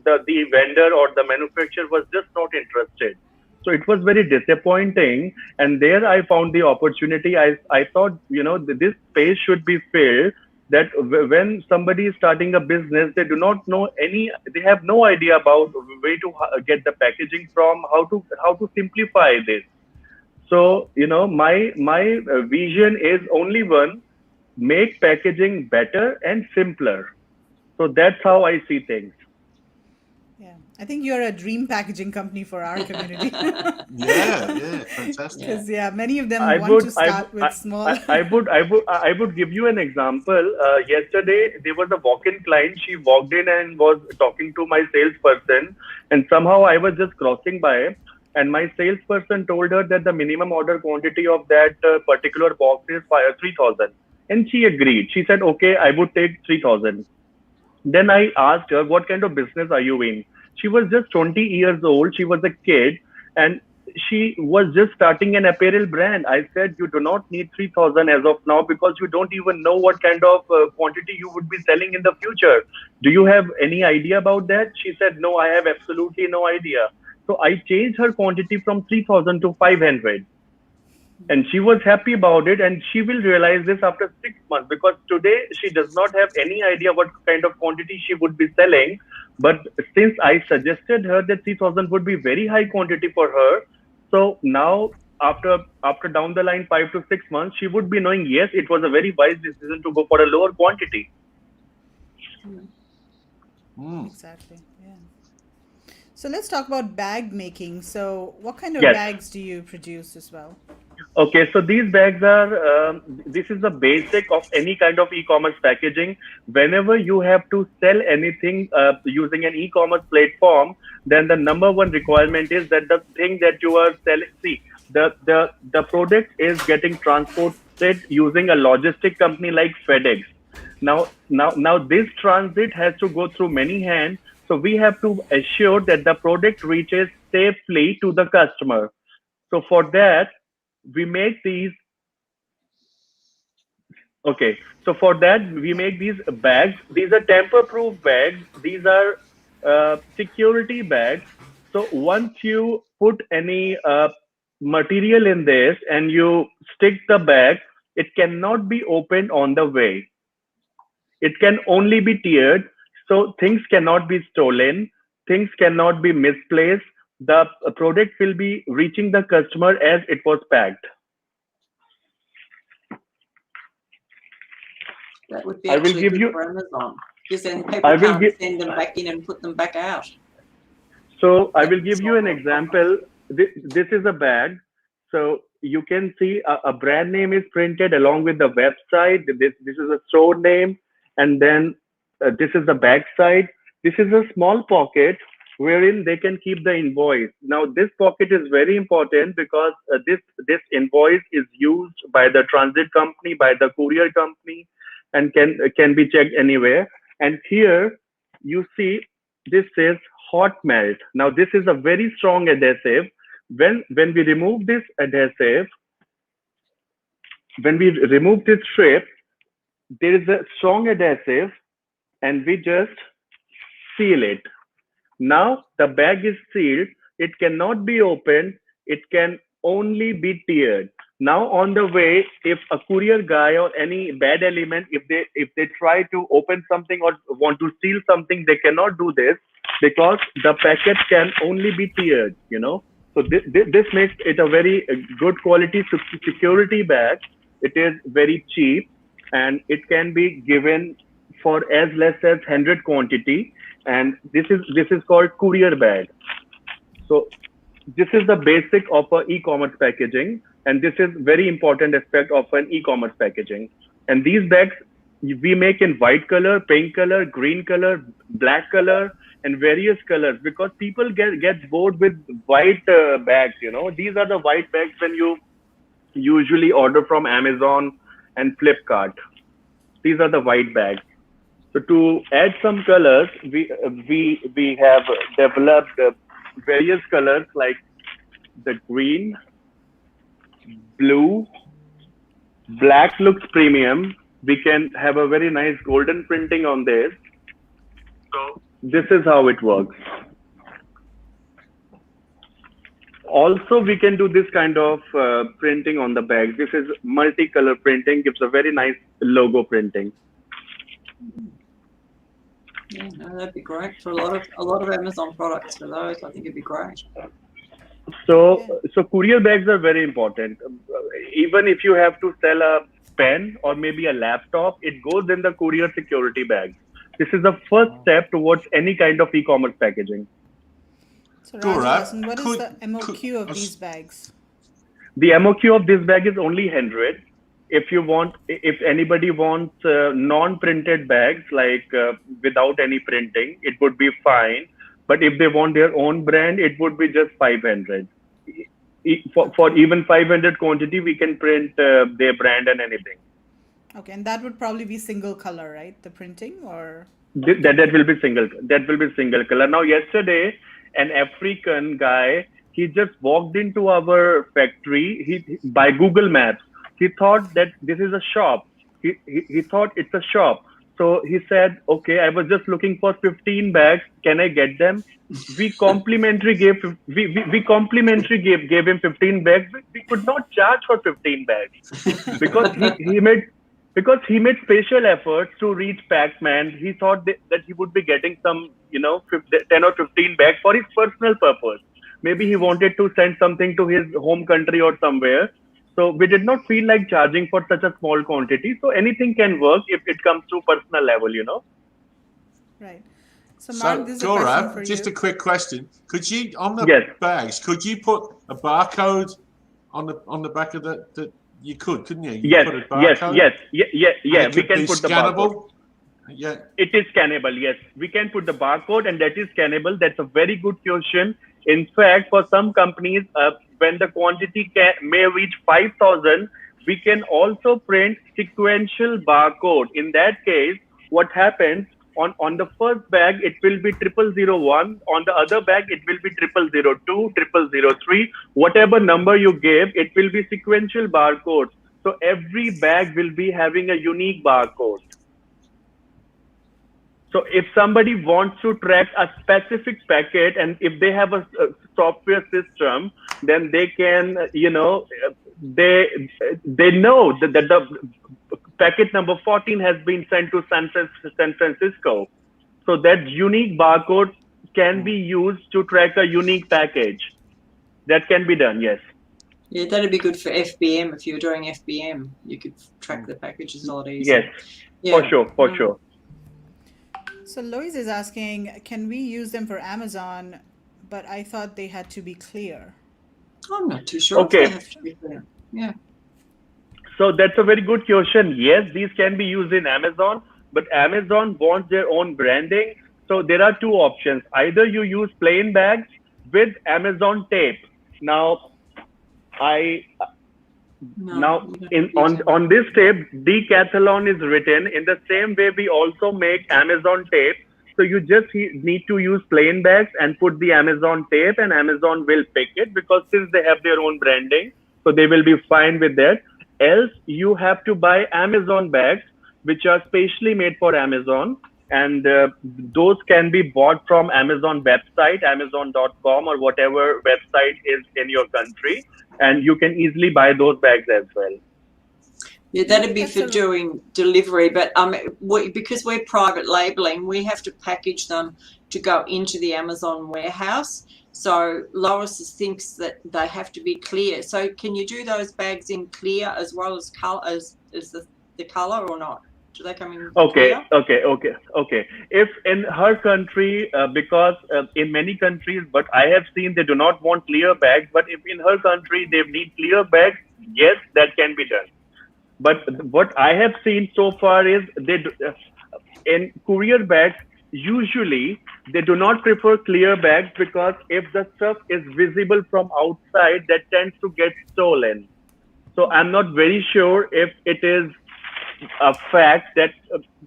the vendor or the manufacturer was just not interested. So it was very disappointing. And there I found the opportunity. I thought, this space should be filled, that when somebody is starting a business, they do not know they have no idea about where to get the packaging from, how to simplify this. So, my vision is only one: make packaging better and simpler. So that's how I see things. Yeah. I think you're a dream packaging company for our community. Yeah, fantastic. Because, yeah, many of them I want to would, I, start with I, small. I would give you an example. Yesterday, there was a walk-in client. She walked in and was talking to my salesperson, and somehow I was just crossing by, and my salesperson told her that the minimum order quantity of that particular box is 3,000, and she agreed. She said, "Okay, I would take 3,000." Then I asked her, what kind of business are you in? She was just 20 years old. She was a kid, and she was just starting an apparel brand. I said, you do not need 3,000 as of now, because you don't even know what kind of quantity you would be selling in the future. Do you have any idea about that? She said, no, I have absolutely no idea. So I changed her quantity from 3,000 to 500. And she was happy about it, and she will realize this after 6 months, because today she does not have any idea what kind of quantity she would be selling. But since I suggested her that 3,000 would be very high quantity for her, so now after down the line 5 to 6 months, she would be knowing, yes, it was a very wise decision to go for a lower quantity. Exactly. Yeah. So let's talk about bag making. So what kind of Yes. bags do you produce as well? Okay, so these bags are, this is the basic of any kind of e-commerce packaging. Whenever you have to sell anything using an e-commerce platform, then the number one requirement is that the thing that you are selling, the product is getting transported using a logistic company like FedEx. Now this transit has to go through many hands. So we have to assure that the product reaches safely to the customer. So for that, we make these. Okay, so for that we make these bags. These are tamper-proof bags. These are security bags. So once you put any material in this and you stick the bag, it cannot be opened on the way. It can only be tiered. So things cannot be stolen, things cannot be misplaced. the product will be reaching the customer as it was packed. That would be I will actually give good you. for Amazon, because then people I will can't give. send them back in and put them back out. So I will That's give you an example. This is a bag. So you can see a brand name is printed along with the website. This is a store name, and then this is the back side. This is a small pocket wherein they can keep the invoice. Now this pocket is very important because this invoice is used by the transit company, by the courier company, and can be checked anywhere. And here you see this says hot melt. Now this is a very strong adhesive. When we remove this adhesive, when we remove this strip, there is a strong adhesive, and we just seal it. Now the bag is sealed. It cannot be opened. It can only be teared. Now on the way, if a courier guy or any bad element, if they try to open something or want to steal something, they cannot do this because the packet can only be teared. So this makes it a very good quality security bag. It is very cheap, and it can be given for as less as 100 quantity. And this is called courier bag. So this is the basic of a e-commerce packaging, and this is very important aspect of an e-commerce packaging. And these bags we make in white color, pink color, green color, black color, and various colors, because people get bored with white bags. These are the white bags when you usually order from Amazon and Flipkart. These are the white bags. So to add some colors, we have developed various colors like the green, blue, black looks premium. We can have a very nice golden printing on this. So this is how it works. Also, we can do this kind of printing on the bag. This is multicolor printing, gives a very nice logo printing. Yeah, no, that'd be great for a lot of Amazon products. For those, I think it'd be great. So courier bags are very important. Even if you have to sell a pen or maybe a laptop, it goes in the courier security bag. This is the first step towards any kind of e-commerce packaging. So Rajan, what is the MOQ of these bags? The MOQ of this bag is only 100. If anybody wants non-printed bags, like without any printing, it would be fine. But if they want their own brand, it would be just 500. For even 500 quantity, we can print their brand and anything. Okay, and that would probably be single color, right? The printing, or that will be single. That will be single color. Now, yesterday, an African guy, he just walked into our factory. He by Google Maps. He thought that this is a shop. He thought it's a shop. So he said, okay, I was just looking for 15 bags. Can I get them? We complimentary gave him 15 bags. We could not charge for 15 bags because he made special efforts to reach Pac-Man. He thought that he would be getting some, 10 or 15 bags for his personal purpose. Maybe he wanted to send something to his home country or somewhere. So we did not feel like charging for such a small quantity. So anything can work if it comes to personal level, Right. So Mark, this is a question for just you. a quick question. Could you, on the bags, could you put a barcode on the back of the you could, couldn't you? Yes. Put a barcode? Yes. We can put the barcode. Yeah. It is scannable. Yes, we can put the barcode, and that is scannable. That's a very good question. In fact, for some companies, when the quantity may reach 5,000, we can also print sequential barcode. In that case, what happens on the first bag, it will be 0001. On the other bag, it will be 0002, 0003. Whatever number you gave, it will be sequential barcode. So every bag will be having a unique barcode. So if somebody wants to track a specific packet, and if they have a software system, then they can, they know that the packet number 14 has been sent to San Francisco. So that unique barcode can be used to track a unique package. That can be done, yes. Yeah, that'd be good for FBM. If you're doing FBM, you could track the packages a lot easier. Yes, Yeah. for sure. So Lois is asking, can we use them for Amazon? But I thought they had to be clear. I'm not too sure Okay. if they have to be clear. Yeah. So that's a very good question. Yes, these can be used in Amazon, but Amazon wants their own branding. So there are two options. Either you use plain bags with Amazon tape. Now, on this tape, Decathlon is written. In the same way, we also make Amazon tape. So you just need to use plain bags and put the Amazon tape, and Amazon will pick it, because since they have their own branding, so they will be fine with that. Else, you have to buy Amazon bags, which are specially made for Amazon, and those can be bought from Amazon website, Amazon.com, or whatever website is in your country, and you can easily buy those bags as well. Yeah, that'd be for doing delivery, but because we're private labeling, we have to package them to go into the Amazon warehouse. So Lois thinks that they have to be clear. So can you do those bags in clear as well as color, as the color, or not? Do they come in clear? Okay. If in her country, because in many countries, but I have seen they do not want clear bags. But if in her country they need clear bags, yes, that can be done. But what I have seen so far is in courier bags, usually they do not prefer clear bags, because if the stuff is visible from outside, that tends to get stolen. So I'm not very sure if it is a fact that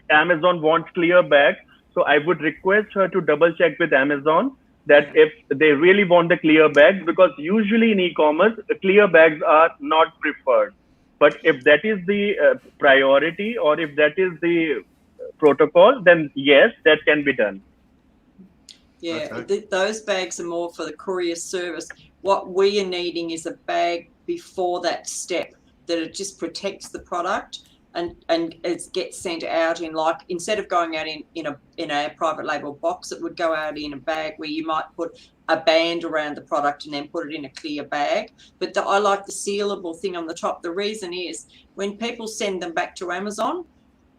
Amazon wants clear bags. So I would request her to double check with Amazon that if they really want the clear bags, because usually in e-commerce, clear bags are not preferred. But if that is the priority, or if that is the protocol, then yes, that can be done. Yeah, those bags are more for the courier service. What we are needing is a bag before that step, that it just protects the product and it gets sent out in, like, instead of going out in a private label box, it would go out in a bag where you might put a band around the product and then put it in a clear bag. But I like the sealable thing on the top. The reason is when people send them back to Amazon,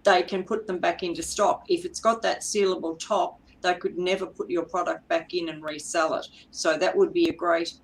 they can put them back into stock. If it's got that sealable top, they could never put your product back in and resell it. So that would be a great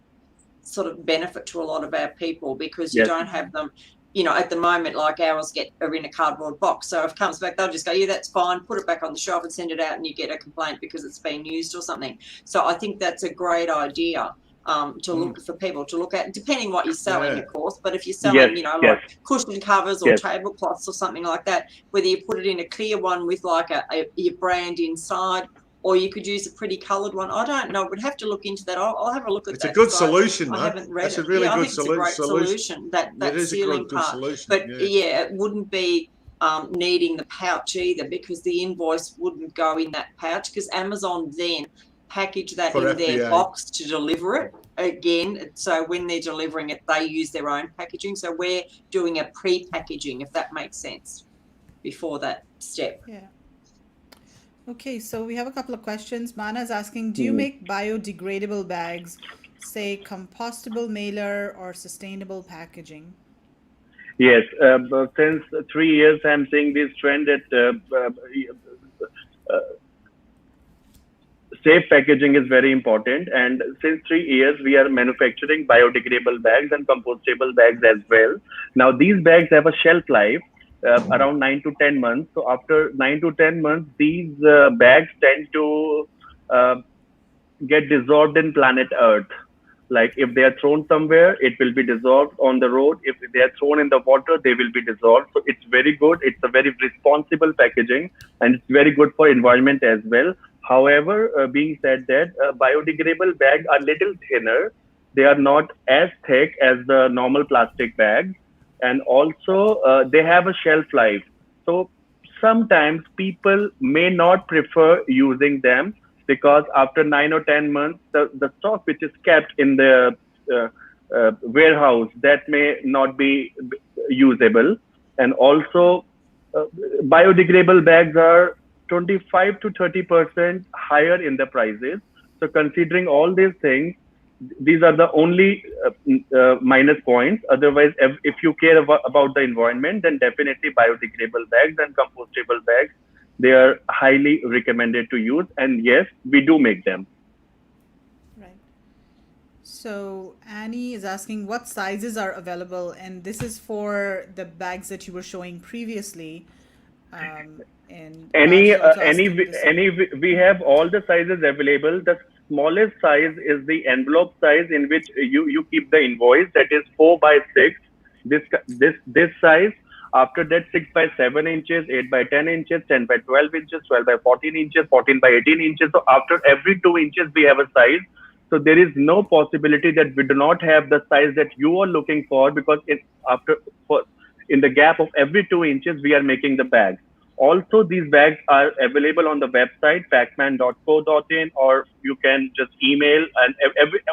sort of benefit to a lot of our people, because you don't have them, at the moment, like ours are in a cardboard box. So if it comes back, they'll just go, yeah, that's fine, put it back on the shelf and send it out, and you get a complaint because it's been used or something. So I think that's a great idea to look for people to look at, depending what you're selling, of course. But if you're selling, like cushion covers or tablecloths or something like that, whether you put it in a clear one with like your brand inside, or you could use a pretty coloured one. I don't know. We'd have to look into that. I'll have a look at that. It's a good solution, I haven't read it. That's it. a really good It's a great solution. That sealing part. Solution, but it wouldn't be needing the pouch either, because the invoice wouldn't go in that pouch, because Amazon then package that in their box to deliver it again. So when they're delivering it, they use their own packaging. So we're doing a pre-packaging, if that makes sense, before that step. Yeah. Okay, so we have a couple of questions. Mana's asking, do you make biodegradable bags, say compostable mailer or sustainable packaging? Yes, since 3 years, I'm seeing this trend that safe packaging is very important. And since 3 years, we are manufacturing biodegradable bags and compostable bags as well. Now, these bags have a shelf life around 9 to 10 months. So after 9 to 10 months, these bags tend to get dissolved in planet Earth. Like if they are thrown somewhere, it will be dissolved on the road. If they are thrown in the water, they will be dissolved. So it's very good. It's a very responsible packaging, and it's very good for environment as well. However, being said that, biodegradable bags are little thinner. They are not as thick as the normal plastic bags. And also they have a shelf life. So sometimes people may not prefer using them, because after 9 or 10 months, the stock which is kept in the warehouse, that may not be usable. And also biodegradable bags are 25 to 30% higher in the prices. So considering all these things, these are the only minus points. Otherwise, if you care about the environment, then definitely biodegradable bags and compostable bags, they are highly recommended to use. And yes, we do make them. Right. So Annie is asking what sizes are available, and this is for the bags that you were showing previously. And Raj is also asking this. We have all the sizes available. The smallest size is the envelope size in which you keep the invoice. That is 4x6. This size. After that, 6x7 inches, 8x10 inches, 10x12 inches, 12x14 inches, 14x18 inches. So after every 2 inches, we have a size. So there is no possibility that we do not have the size that you are looking for, because in the gap of every 2 inches, we are making the bag. Also, these bags are available on the website, pacman.co.in, or you can just email, and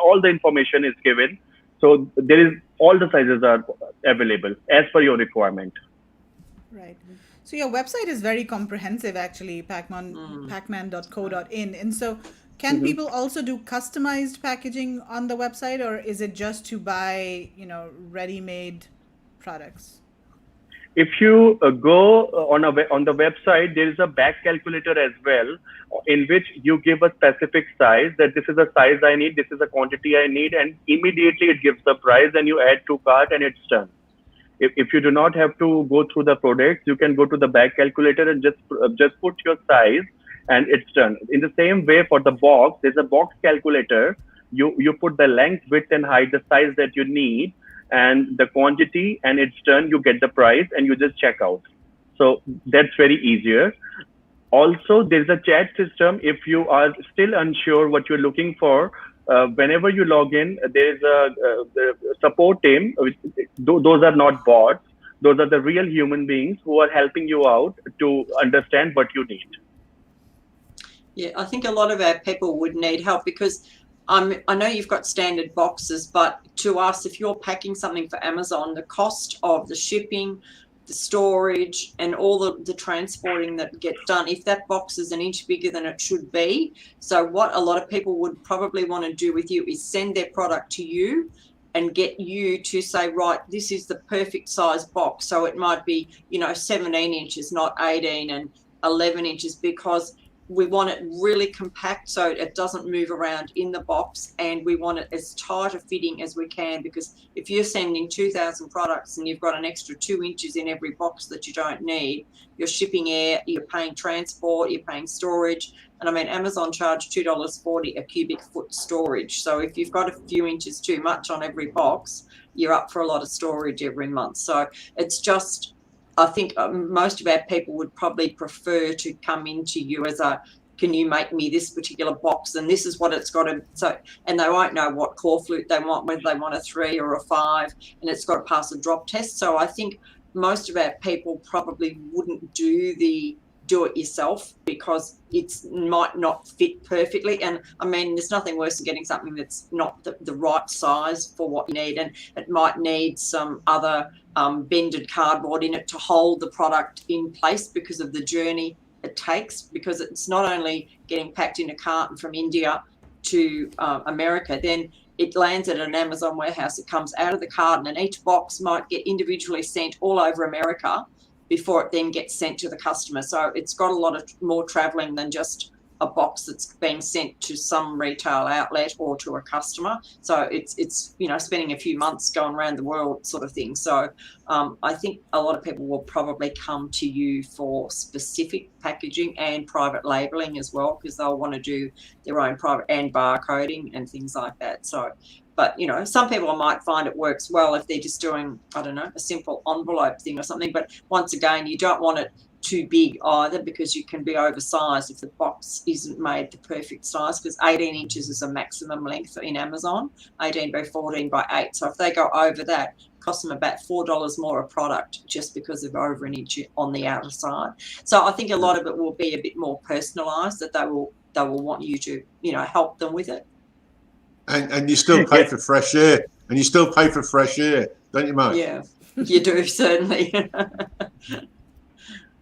all the information is given. So all the sizes are available as per your requirement. Right. So your website is very comprehensive, actually, pacman.co.in. And so can people also do customized packaging on the website, or is it just to buy, ready-made products? If you go on the website, there is a bag calculator as well, in which you give a specific size, that this is the size I need, this is the quantity I need, and immediately it gives the price, and you add to cart, and it's done. If you do not have to go through the products, you can go to the bag calculator and just put your size, and it's done. In the same way, for the box, there's a box calculator. You put the length, width, and height, the size that you need, and the quantity, and it's done. You get the price, and you just check out. So that's very easier. Also, there's a chat system. If you are still unsure what you're looking for, whenever you log in, there's a support team. Those are not bots. Those are the real human beings who are helping you out to understand what you need. Yeah, I think a lot of our people would need help, because I know you've got standard boxes, but to us, if you're packing something for Amazon, the cost of the shipping, the storage, and all the transporting that gets done, if that box is an inch bigger than it should be. So what a lot of people would probably want to do with you is send their product to you and get you to say, right, this is the perfect size box. So it might be, 17 inches, not 18 and 11 inches, because we want it really compact so it doesn't move around in the box, and we want it as tight a fitting as we can, because if you're sending 2,000 products and you've got an extra 2 inches in every box that you don't need, you're shipping air, you're paying transport, you're paying storage. And I mean, Amazon charge $2.40 a cubic foot storage. So if you've got a few inches too much on every box, you're up for a lot of storage every month. So it's just, I think most of our people would probably prefer to come into you as can you make me this particular box, and this is what it's got to, and they won't know what core flute they want, whether they want a 3 or a 5, and it's got to pass a drop test. So I think most of our people probably wouldn't do it yourself, because it might not fit perfectly. And I mean, there's nothing worse than getting something that's not the right size for what you need, and it might need some other bended cardboard in it to hold the product in place because of the journey it takes, because it's not only getting packed in a carton from India to America, then it lands at an Amazon warehouse, it comes out of the carton, and each box might get individually sent all over America before it then gets sent to the customer. So it's got a lot of more traveling than just a box that's being sent to some retail outlet or to a customer. So it's spending a few months going around the world sort of thing. So I think a lot of people will probably come to you for specific packaging and private labeling as well, because they'll want to do their own private and barcoding and things like that. So, but some people might find it works well if they're just doing, I don't know, a simple envelope thing or something. But once again, you don't want it too big either, because you can be oversized if the box isn't made the perfect size, because 18 inches is a maximum length in Amazon, 18 by 14 by 8. So if they go over that, it costs them about $4 more a product just because they're over an inch on the outer side. So I think a lot of it will be a bit more personalized, that they will want you to help them with it. And you still pay for fresh air, don't you, Mark? Yeah, you do, certainly.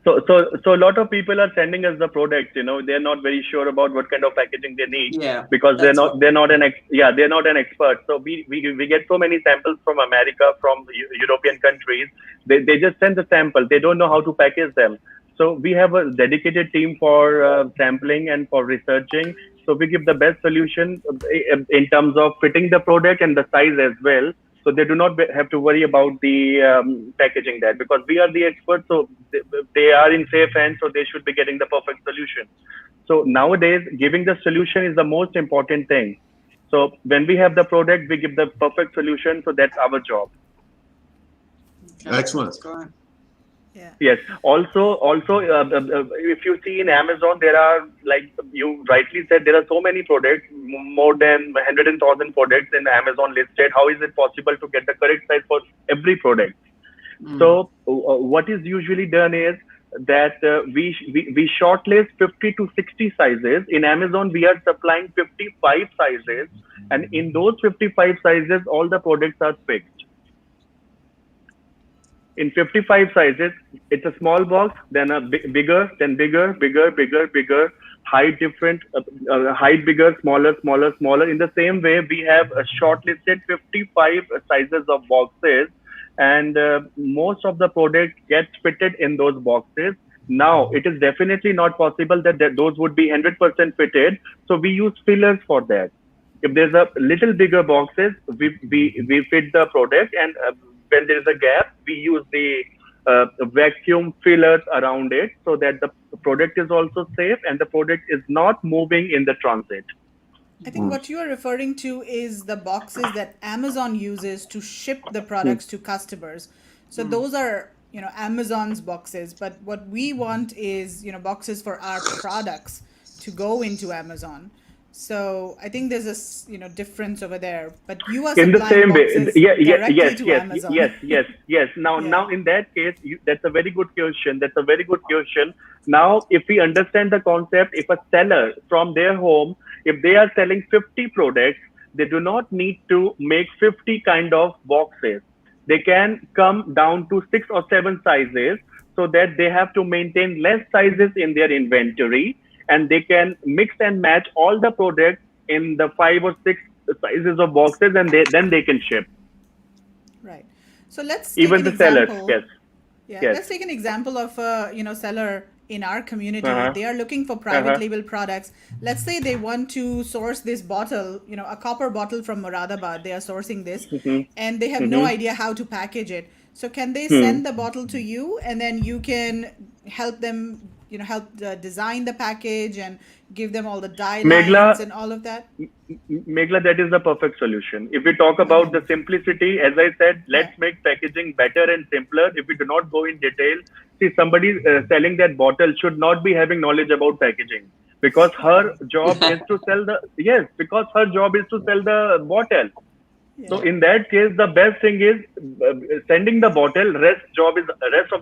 So a lot of people are sending us the product. They're not very sure about what kind of packaging they need, Yeah, because they're that's not they're not an expert. So we get so many samples from America, from European countries. They just send the sample. They don't know how to package them. So we have a dedicated team for sampling and for researching. So we give the best solution in terms of fitting the product and the size as well. So they do not have to worry about the packaging that, because we are the experts. So they are in safe hands. So they should be getting the perfect solution. So nowadays, giving the solution is the most important thing. So when we have the product, we give the perfect solution. So that's our job. okay. Excellent. That's great. Yeah. Yes. Also, if you see in Amazon, there are, like you rightly said, there are so many products, more than 100,000 products in Amazon listed. How is it possible to get the correct size for every product? So what is usually done is that we shortlist 50 to 60 sizes. In Amazon, we are supplying 55 sizes, and in those 55 sizes, all the products are fixed. In 55 sizes, it's a small box, then a bigger, then bigger, height different, height bigger, smaller. In the same way, we have shortlisted 55 sizes of boxes, and most of the product gets fitted in those boxes. Now, it is definitely not possible that those would be 100% fitted. So we use fillers for that. If there's a little bigger boxes, we fit the product, and when there is a gap, we use the vacuum fillers around it, so that the product is also safe and the product is not moving in the transit. I think what you are referring to is the boxes that Amazon uses to ship the products to customers. So those are, Amazon's boxes, but what we want is, boxes for our products to go into Amazon. So I think there's a difference over there, but you are In the supplying same way, boxes directly to Amazon. yes. Now in that case, that's a very good question. Now, if we understand the concept, if a seller from their home, if they are selling 50 products, they do not need to make 50 kind of boxes. They can come down to 6 or 7 sizes, so that they have to maintain less sizes in their inventory, and they can mix and match all the products in the 5 or 6 sizes of boxes, and then they can ship. Right. So let's Even take an the sellers, example. yes. Yeah, Yes. let's take an example of a seller in our community. Uh-huh. They are looking for private label products. Let's say they want to source this bottle, a copper bottle from Moradabad. They are sourcing this, and they have no idea how to package it. So can they send the bottle to you, and then you can help them, help design the package and give them all the dye lines and all of that? Meghla, that is the perfect solution. If we talk about the simplicity, as I said, let's make packaging better and simpler. If we do not go in detail, see, somebody selling that bottle should not be having knowledge about packaging, because her job is to sell the bottle. Yeah. So in that case, the best thing is sending the bottle. Rest of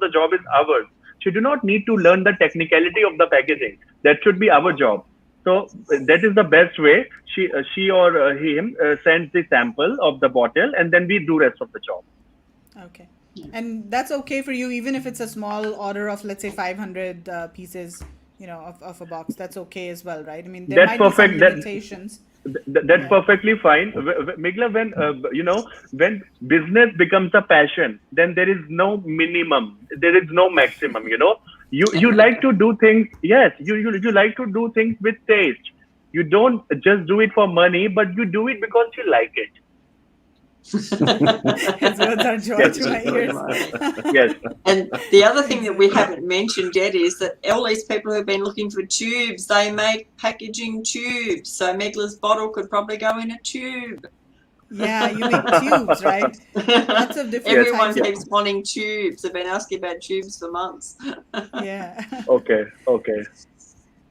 the job is ours. She do not need to learn the technicality of the packaging. That should be our job. So that is the best way. She or him sends the sample of the bottle, and then we do rest of the job. Okay. And that's okay for you, even if it's a small order of, let's say, 500 pieces, of a box. That's okay as well, right? I mean, there might be some limitations. That's perfectly fine. Meghla, when business becomes a passion, then there is no minimum, there is no maximum. You like to do things. Yes, you like to do things with taste. You don't just do it for money, but you do it because you like it. His words are joy to my ears. Yes. And the other thing that we haven't mentioned yet is that all these people who've been looking for tubes, they make packaging tubes. So Meghla's bottle could probably go in a tube. Yeah, you make tubes, right? Lots of different Everyone types. keeps wanting tubes. They've been asking about tubes for months. Yeah. Okay.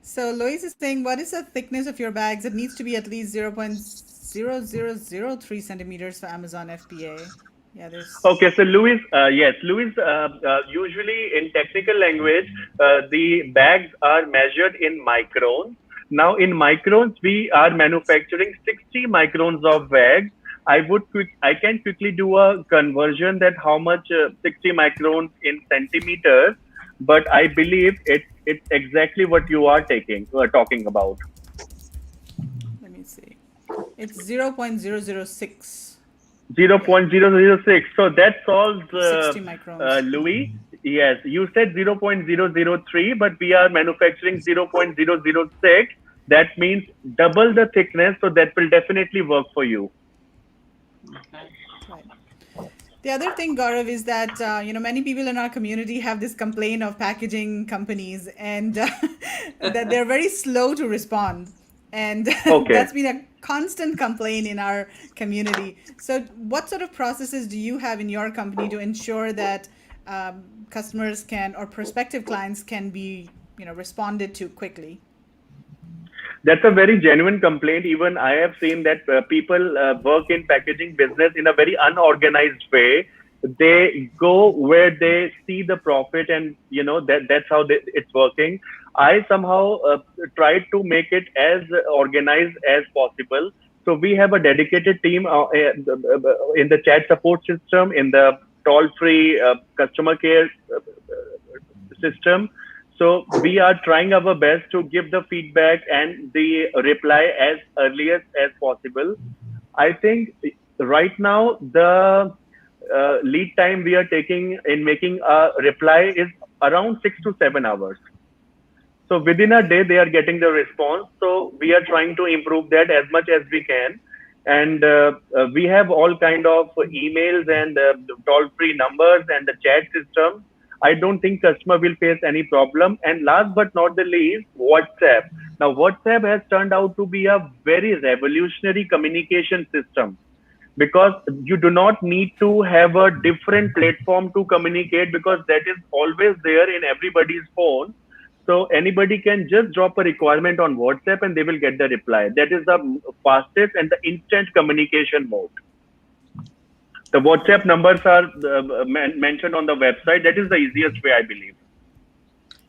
So Lois is saying, what is the thickness of your bags? It needs to be at least 0.0003 centimeters for Amazon FBA. Yeah, there's. Okay, so Louis, usually in technical language, the bags are measured in microns. Now in microns, we are manufacturing 60 microns of bags. I can quickly do a conversion that how much 60 microns in centimeters. but I believe it's exactly what you are talking about. Let me see. It's 0.006. 0.006. So that solves 60 microns. Louis. Yes, you said 0.003, but we are manufacturing 0.006. That means double the thickness. So that will definitely work for you. Okay. Right. The other thing, Gaurav, is that many people in our community have this complaint of packaging companies, and that they're very slow to respond, and Okay. that's been a constant complaint in our community. So, what sort of processes do you have in your company to ensure that customers can, or prospective clients can be, responded to quickly? That's a very genuine complaint. Even I have seen that people work in packaging business in a very unorganized way. They go where they see the profit, and that's how it's working. I somehow tried to make it as organized as possible. So we have a dedicated team in the chat support system, in the toll-free customer care system. So we are trying our best to give the feedback and the reply as early as possible. I think right now the lead time we are taking in making a reply is around 6 to 7 hours. So within a day they are getting the response. So we are trying to improve that as much as we can. And we have all kind of emails and toll-free numbers and the chat system. I don't think customer will face any problem. And last but not the least, WhatsApp. Now, WhatsApp has turned out to be a very revolutionary communication system, because you do not need to have a different platform to communicate, because that is always there in everybody's phone. So anybody can just drop a requirement on WhatsApp and they will get the reply. That is the fastest and the instant communication mode. The WhatsApp numbers are mentioned on the website. That is the easiest way, I believe.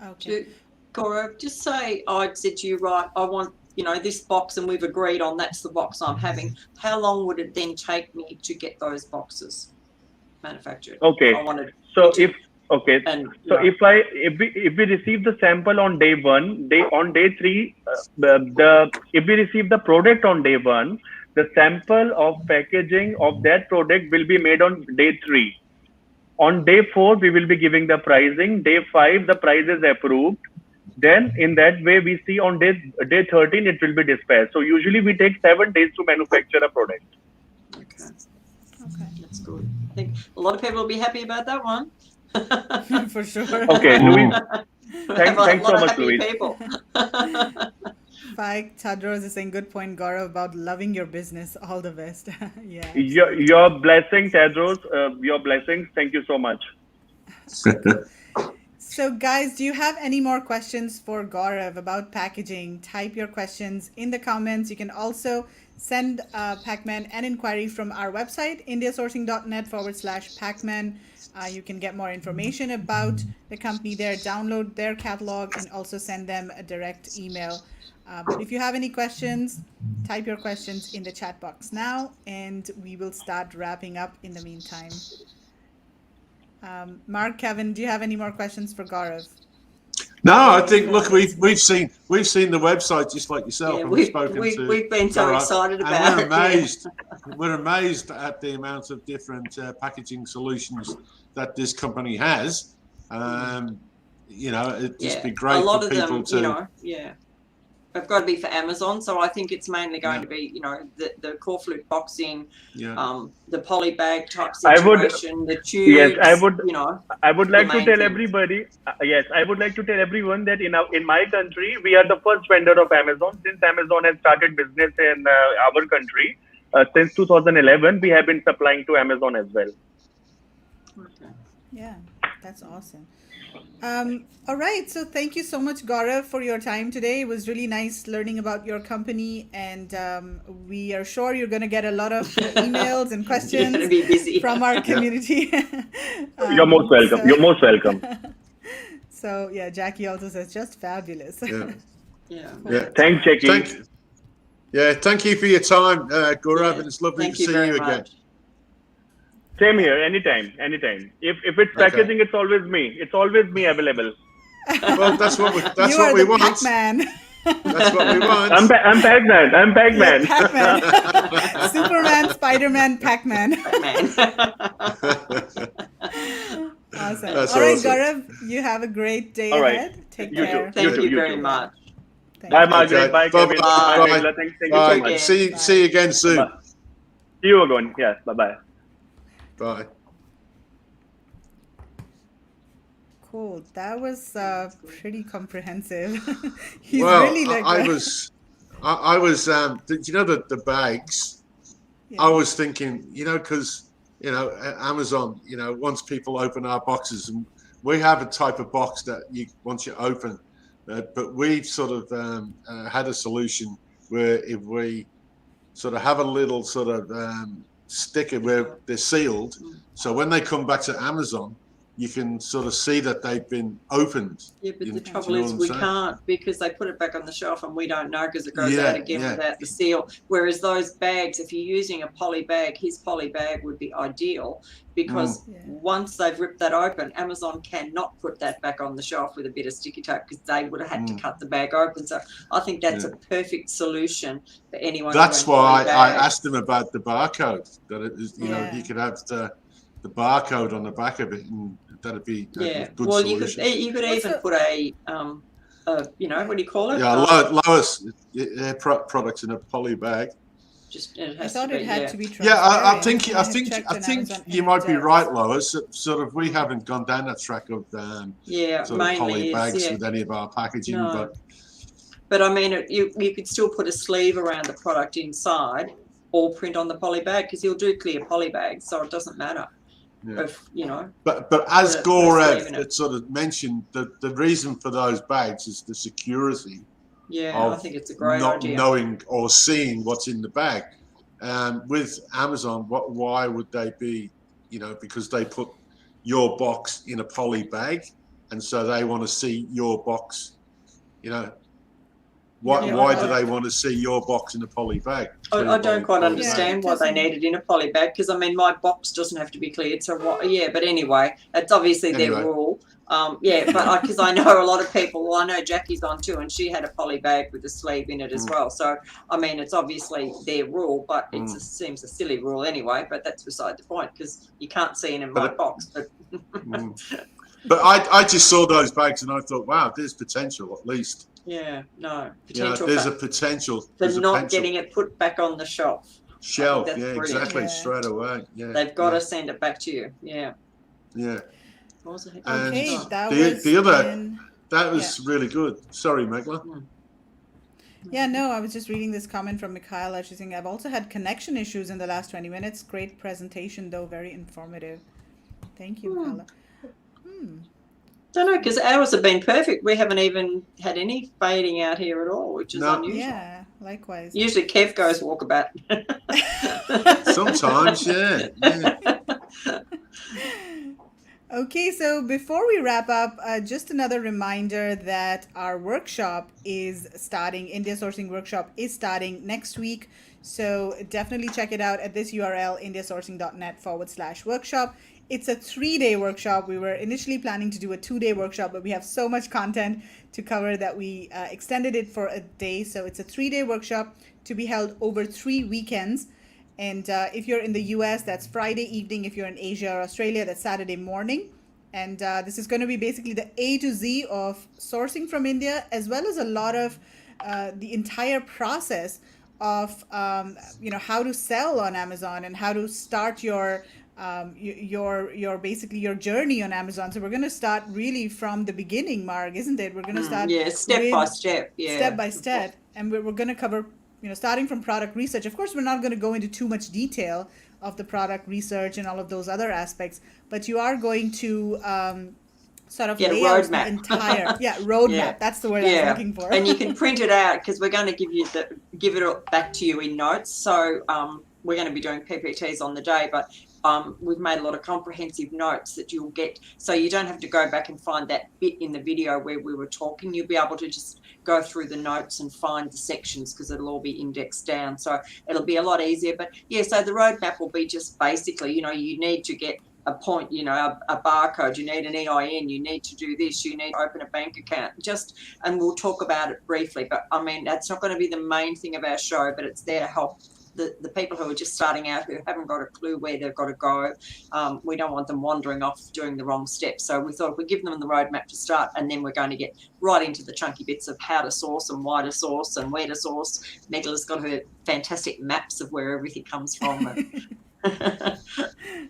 Okay. Gaurav, just say I said to you, right, I want this box, and we've agreed on that's the box I'm having. How long would it then take me to get those boxes manufactured? Okay. So if we receive the sample on day 1, on day 3, if we receive the product on day 1, the sample of packaging of that product will be made on day 3. On day 4, we will be giving the pricing. Day 5, the price is approved. Then in that way, we see on day 13, it will be dispatched. So usually we take 7 days to manufacture a product. Okay. That's good. I think a lot of people will be happy about that one. For sure. Okay, Louis. Thanks so much, Louis. People. Faik Tadros is saying, good point, Gaurav, about loving your business. All the best. Yeah. Your blessing, Tadros. Your blessings. Thank you so much. So, guys, do you have any more questions for Gaurav about packaging? Type your questions in the comments. You can also send Pacman an inquiry from our website, indiasourcing.net/Pacman. You can get more information about the company there, download their catalog, and also send them a direct email. But if you have any questions, type your questions in the chat box now, and we will start wrapping up in the meantime. Mark, Kevin, do you have any more questions for Gaurav? No, I think we've seen the website just like yourself, and we've been so excited about it. We're amazed at the amount of different packaging solutions that this company has. It'd just be great a lot for of people them, They've got to be for Amazon, so I think it's mainly going to be, the core flute boxing, the poly bag type situation, the tubes. Yes, I would like to tell everybody. Yes, I would like to tell everyone that in my country, we are the first vendor of Amazon. Since Amazon has started business in our country, since 2011, we have been supplying to Amazon as well. Okay. Yeah, that's awesome. All right. So thank you so much, Gaurav, for your time today. It was really nice learning about your company, and we are sure you're going to get a lot of emails and questions from our community. You're most welcome. You're most welcome. So yeah, Jackie also says just fabulous. Thanks, Jackie. Thank you for your time, Gaurav, and it's lovely to see you again. Same here. Anytime. If it's packaging, it's always me. It's always me available. Well, that's what we You are the want. Pac-Man. That's what we want. I'm Pac-Man. You're Pac-Man. Superman, Spider-Man, Pac-Man. Man. Awesome. That's All right, awesome. Gaurav, you have a great day All right. ahead. Take You too. care. Thank you You very too. much. Thank Bye, you. Margaret. Okay. Bye, Bye-bye. Kevin. Bye. Bye, Megla. Thank you Bye. so much. Again. See you again soon. Bye. See you again. Yes. Bye-bye. Bye. Cool. That was pretty comprehensive. He's Well, really like I was, you know, the bags. Yeah. I was thinking, you know, because, you know, Amazon, you know, once people open our boxes, and we have a type of box that once you open, but we've sort of had a solution where if we sort of have a little sort of sticker where they're sealed, so when they come back to Amazon, you can sort of see that they've been opened. Yeah, but the Do trouble you know is what I'm we saying? can't, because they put it back on the shelf and we don't know because it goes Yeah, out again yeah. without the seal. Whereas those bags, if you're using a poly bag, his poly bag would be ideal, because Yeah. once they've ripped that open, Amazon cannot put that back on the shelf with a bit of sticky tape because they would have had to cut the bag open. So I think that's a perfect solution for anyone. That's doing why poly I bags. asked him about the barcode, that it is, you know, Yeah. you could have the barcode on the back of it, and that'd be a Yeah. good Well, solution. you could even Also- put a you know, what do you call it? Yeah, Lois, their products in a poly bag. Just it I has thought to it be, had to be Yeah, I transparent, think and have checked on Amazon you and might it be does. right, Lois. That sort of we haven't gone down that track of yeah, sort of mainly poly is, bags yeah. with any of our packaging, No. But I mean, you could still put a sleeve around the product inside or print on the poly bag, because he'll do clear poly bags, so it doesn't matter. Yeah. If, you know, but as put a sleeve in Gaurav it. had sort of mentioned, the reason for those bags is the security yeah, I of think it's a great not idea. knowing or seeing what's in the bag. With Amazon, why would they be, you know, because they put your box in a poly bag, and so they want to see your box, you know. Why do they want to see your box in a poly bag? I don't quite poly understand bag. why they need it in a poly bag, because I mean, my box doesn't have to be cleared, so what? Yeah, but anyway, it's obviously their rule. Yeah, but because I know a lot of people. Well, I know Jackie's on too, and she had a poly bag with a sleeve in it as well. So I mean, it's obviously their rule, but it seems a silly rule anyway. But that's beside the point, because you can't see in my box. But but I just saw those bags and I thought, wow, there's potential at least. yeah, no Yeah, potential. there's a potential. for There's a not potential getting it put back on the shelf. shelf. that's Yeah, brilliant. exactly. Yeah. Straight away. Yeah, They've got to send it back to you. Yeah. Yeah. What was it? And Okay, that the was other in- that was really good. Sorry, Megla. Yeah, no, I was just reading this comment from Michaela. She's saying, I've also had connection issues in the last 20 minutes. Great presentation, though, very informative. Thank you, Michaela. Don't know, because ours have been perfect. We haven't even had any fading out here at all, which is No. unusual. Yeah, likewise. Usually Kev goes walkabout. Sometimes, yeah. Okay, so before we wrap up, just another reminder that our workshop is starting, India Sourcing Workshop is starting next week. So definitely check it out at this URL, indiasourcing.net/workshop. It's a 3-day workshop. We were initially planning to do a 2-day workshop, but we have so much content to cover that we extended it for a day. So it's a 3-day workshop to be held over 3 weekends. And if you're in the US, that's Friday evening. If you're in Asia or Australia, that's Saturday morning. And this is going to be basically the A to Z of sourcing from India, as well as a lot of the entire process of how to sell on Amazon and how to start your basically your journey on Amazon. So we're going to start really from the beginning, Marg, isn't it? We're going to start step by step. Yeah, step by step, and we're going to cover starting from product research. Of course, we're not going to go into too much detail of the product research and all of those other aspects, but you are going to sort of lay out the entire roadmap. Yeah. That's the word I was looking for. And you can print it out, because we're going to give it back to you in notes. So we're going to be doing PPTs on the day, but we've made a lot of comprehensive notes that you'll get, so you don't have to go back and find that bit in the video where we were talking. You'll be able to just go through the notes and find the sections because it'll all be indexed down. So it'll be a lot easier. But yeah, so the roadmap will be just basically, you know, you need to get a point, you know, a barcode, you need an EIN, you need to do this, you need to open a bank account, and we'll talk about it briefly. But I mean, that's not going to be the main thing of our show, but it's there to help the people who are just starting out, who haven't got a clue where they've got to go. We don't want them wandering off doing the wrong steps. So we thought we'd give them the roadmap to start, and then we're going to get right into the chunky bits of how to source and why to source and where to source. Megala's got her fantastic maps of where everything comes from.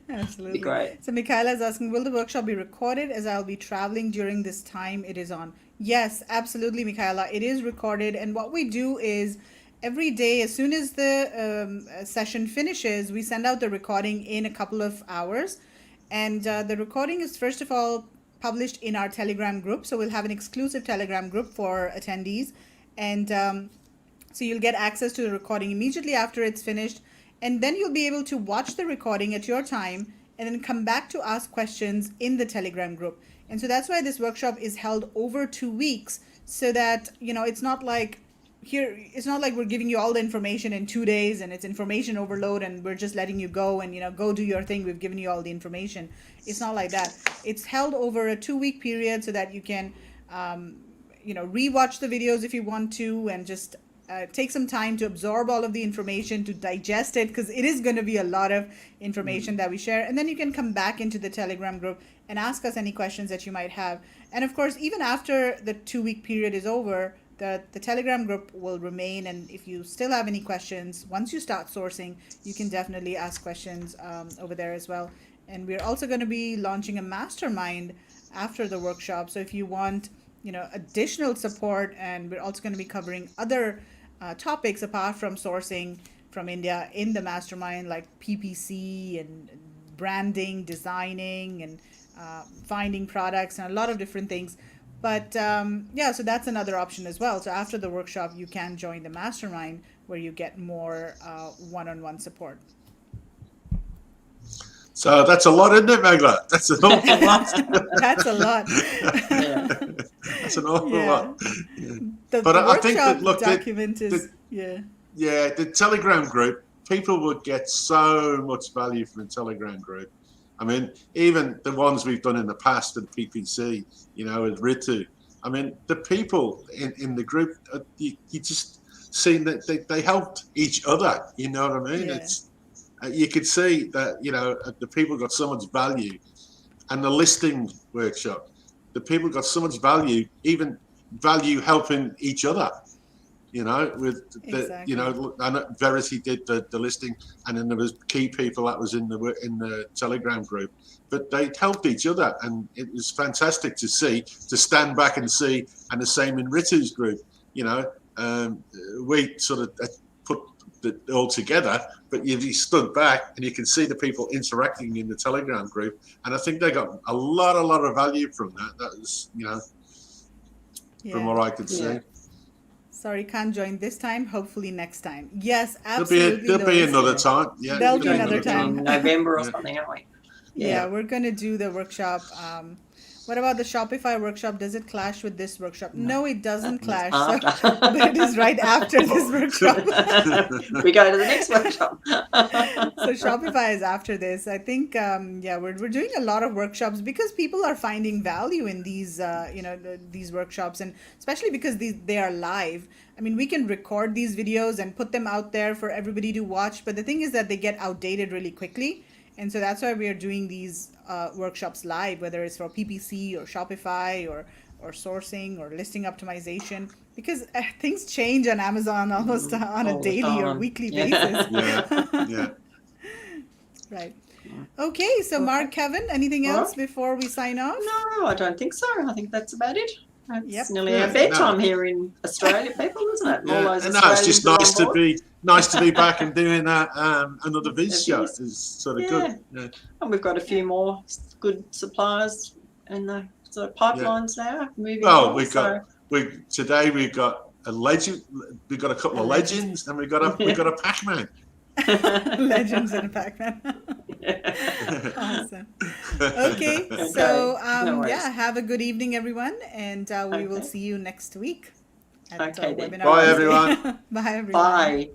Absolutely. Be great. So Michaela is asking, will the workshop be recorded as I'll be traveling during this time it is on? Yes, absolutely, Michaela. It is recorded. And what we do is every day, as soon as the session finishes, we send out the recording in a couple of hours. And the recording is, first of all, published in our Telegram group. So we'll have an exclusive Telegram group for attendees. And so you'll get access to the recording immediately after it's finished. And then you'll be able to watch the recording at your time and then come back to ask questions in the Telegram group. And so that's why this workshop is held over 2 weeks, so that, you know, it's not like we're giving you all the information in 2 days and it's information overload and we're just letting you go and, you know, go do your thing. We've given you all the information. It's not like that. It's held over a 2-week period so that you can, you know, rewatch the videos if you want to, and just take some time to absorb all of the information, to digest it, because it is going to be a lot of information that we share. And then you can come back into the Telegram group and ask us any questions that you might have. And of course, even after the 2-week period is over, the Telegram group will remain. And if you still have any questions, once you start sourcing, you can definitely ask questions over there as well. And we're also going to be launching a mastermind after the workshop. So if you want, you know, additional support, and we're also going to be covering other topics apart from sourcing from India in the mastermind, like PPC and branding, designing, and finding products, and a lot of different things. But yeah, so that's another option as well. So after the workshop, you can join the mastermind where you get more one-on-one support. So that's a lot, isn't it, Megla? That's an awful lot. That's a lot. Yeah. That's an awful Yeah. lot. Yeah. The But I think workshop that, look, document is, yeah. Yeah, the Telegram group, people would get so much value from the Telegram group. I mean, even the ones we've done in the past, the PPC, you know, with Ritu. I mean, the people in the group, you just see that they helped each other. You know what I mean? Yeah. It's you could see that, you know, the people got so much value. And the listing workshop, the people got so much value, even value helping each other. You know, with the, Exactly. you know, I know Verity did the listing, and then there was key people that was in the Telegram group, but they helped each other, and it was fantastic to see, to stand back and see, and the same in Ritu's group. You know, we sort of put it all together, but you stood back and you can see the people interacting in the Telegram group, and I think they got a lot of value from that. That was, you know, from Yeah. what I could see. Yeah. Sorry, can't join this time. Hopefully next time. Yes, There'll absolutely. be Lois. another time. Yeah, There'll there'll be another time. In November or Yeah. something, aren't we? Yeah, we're going to do the workshop. What about the Shopify workshop? Does it clash with this workshop? No, it doesn't clash. So, but it is right after this workshop. We go to the next workshop. So Shopify is after this. I think, yeah, we're doing a lot of workshops because people are finding value in these, you know, these workshops, and especially because they are live. I mean, we can record these videos and put them out there for everybody to watch, but the thing is that they get outdated really quickly. And so that's why we are doing these workshops live, whether it's for PPC or Shopify or sourcing or listing optimization, because things change on Amazon almost on a All the daily or time. weekly Yeah. basis. Yeah. Right. Okay. So Mark, Kevin, anything All else right. before we sign off? No, I don't think so. I think that's about it. It's Yep. nearly Yeah, our bedtime no. here in Australia, people, isn't it? All Yeah. those And no, it's just Australians nice are on board. nice to be back and doing another Viz show. Viz. It's sort of Yeah. good. Yeah. And we've got a few more good suppliers in the sort of pipelines now moving Well, on. we've got today we've got a legend. We've got a couple of legends, and we've got a Pac-Man. Legends in a Pac-Man. Awesome. Okay, so no worries. yeah, have a good evening, everyone, and we will Okay. see you next week at Okay, then. webinar Bye, Wednesday. everyone. Bye, everyone. Bye.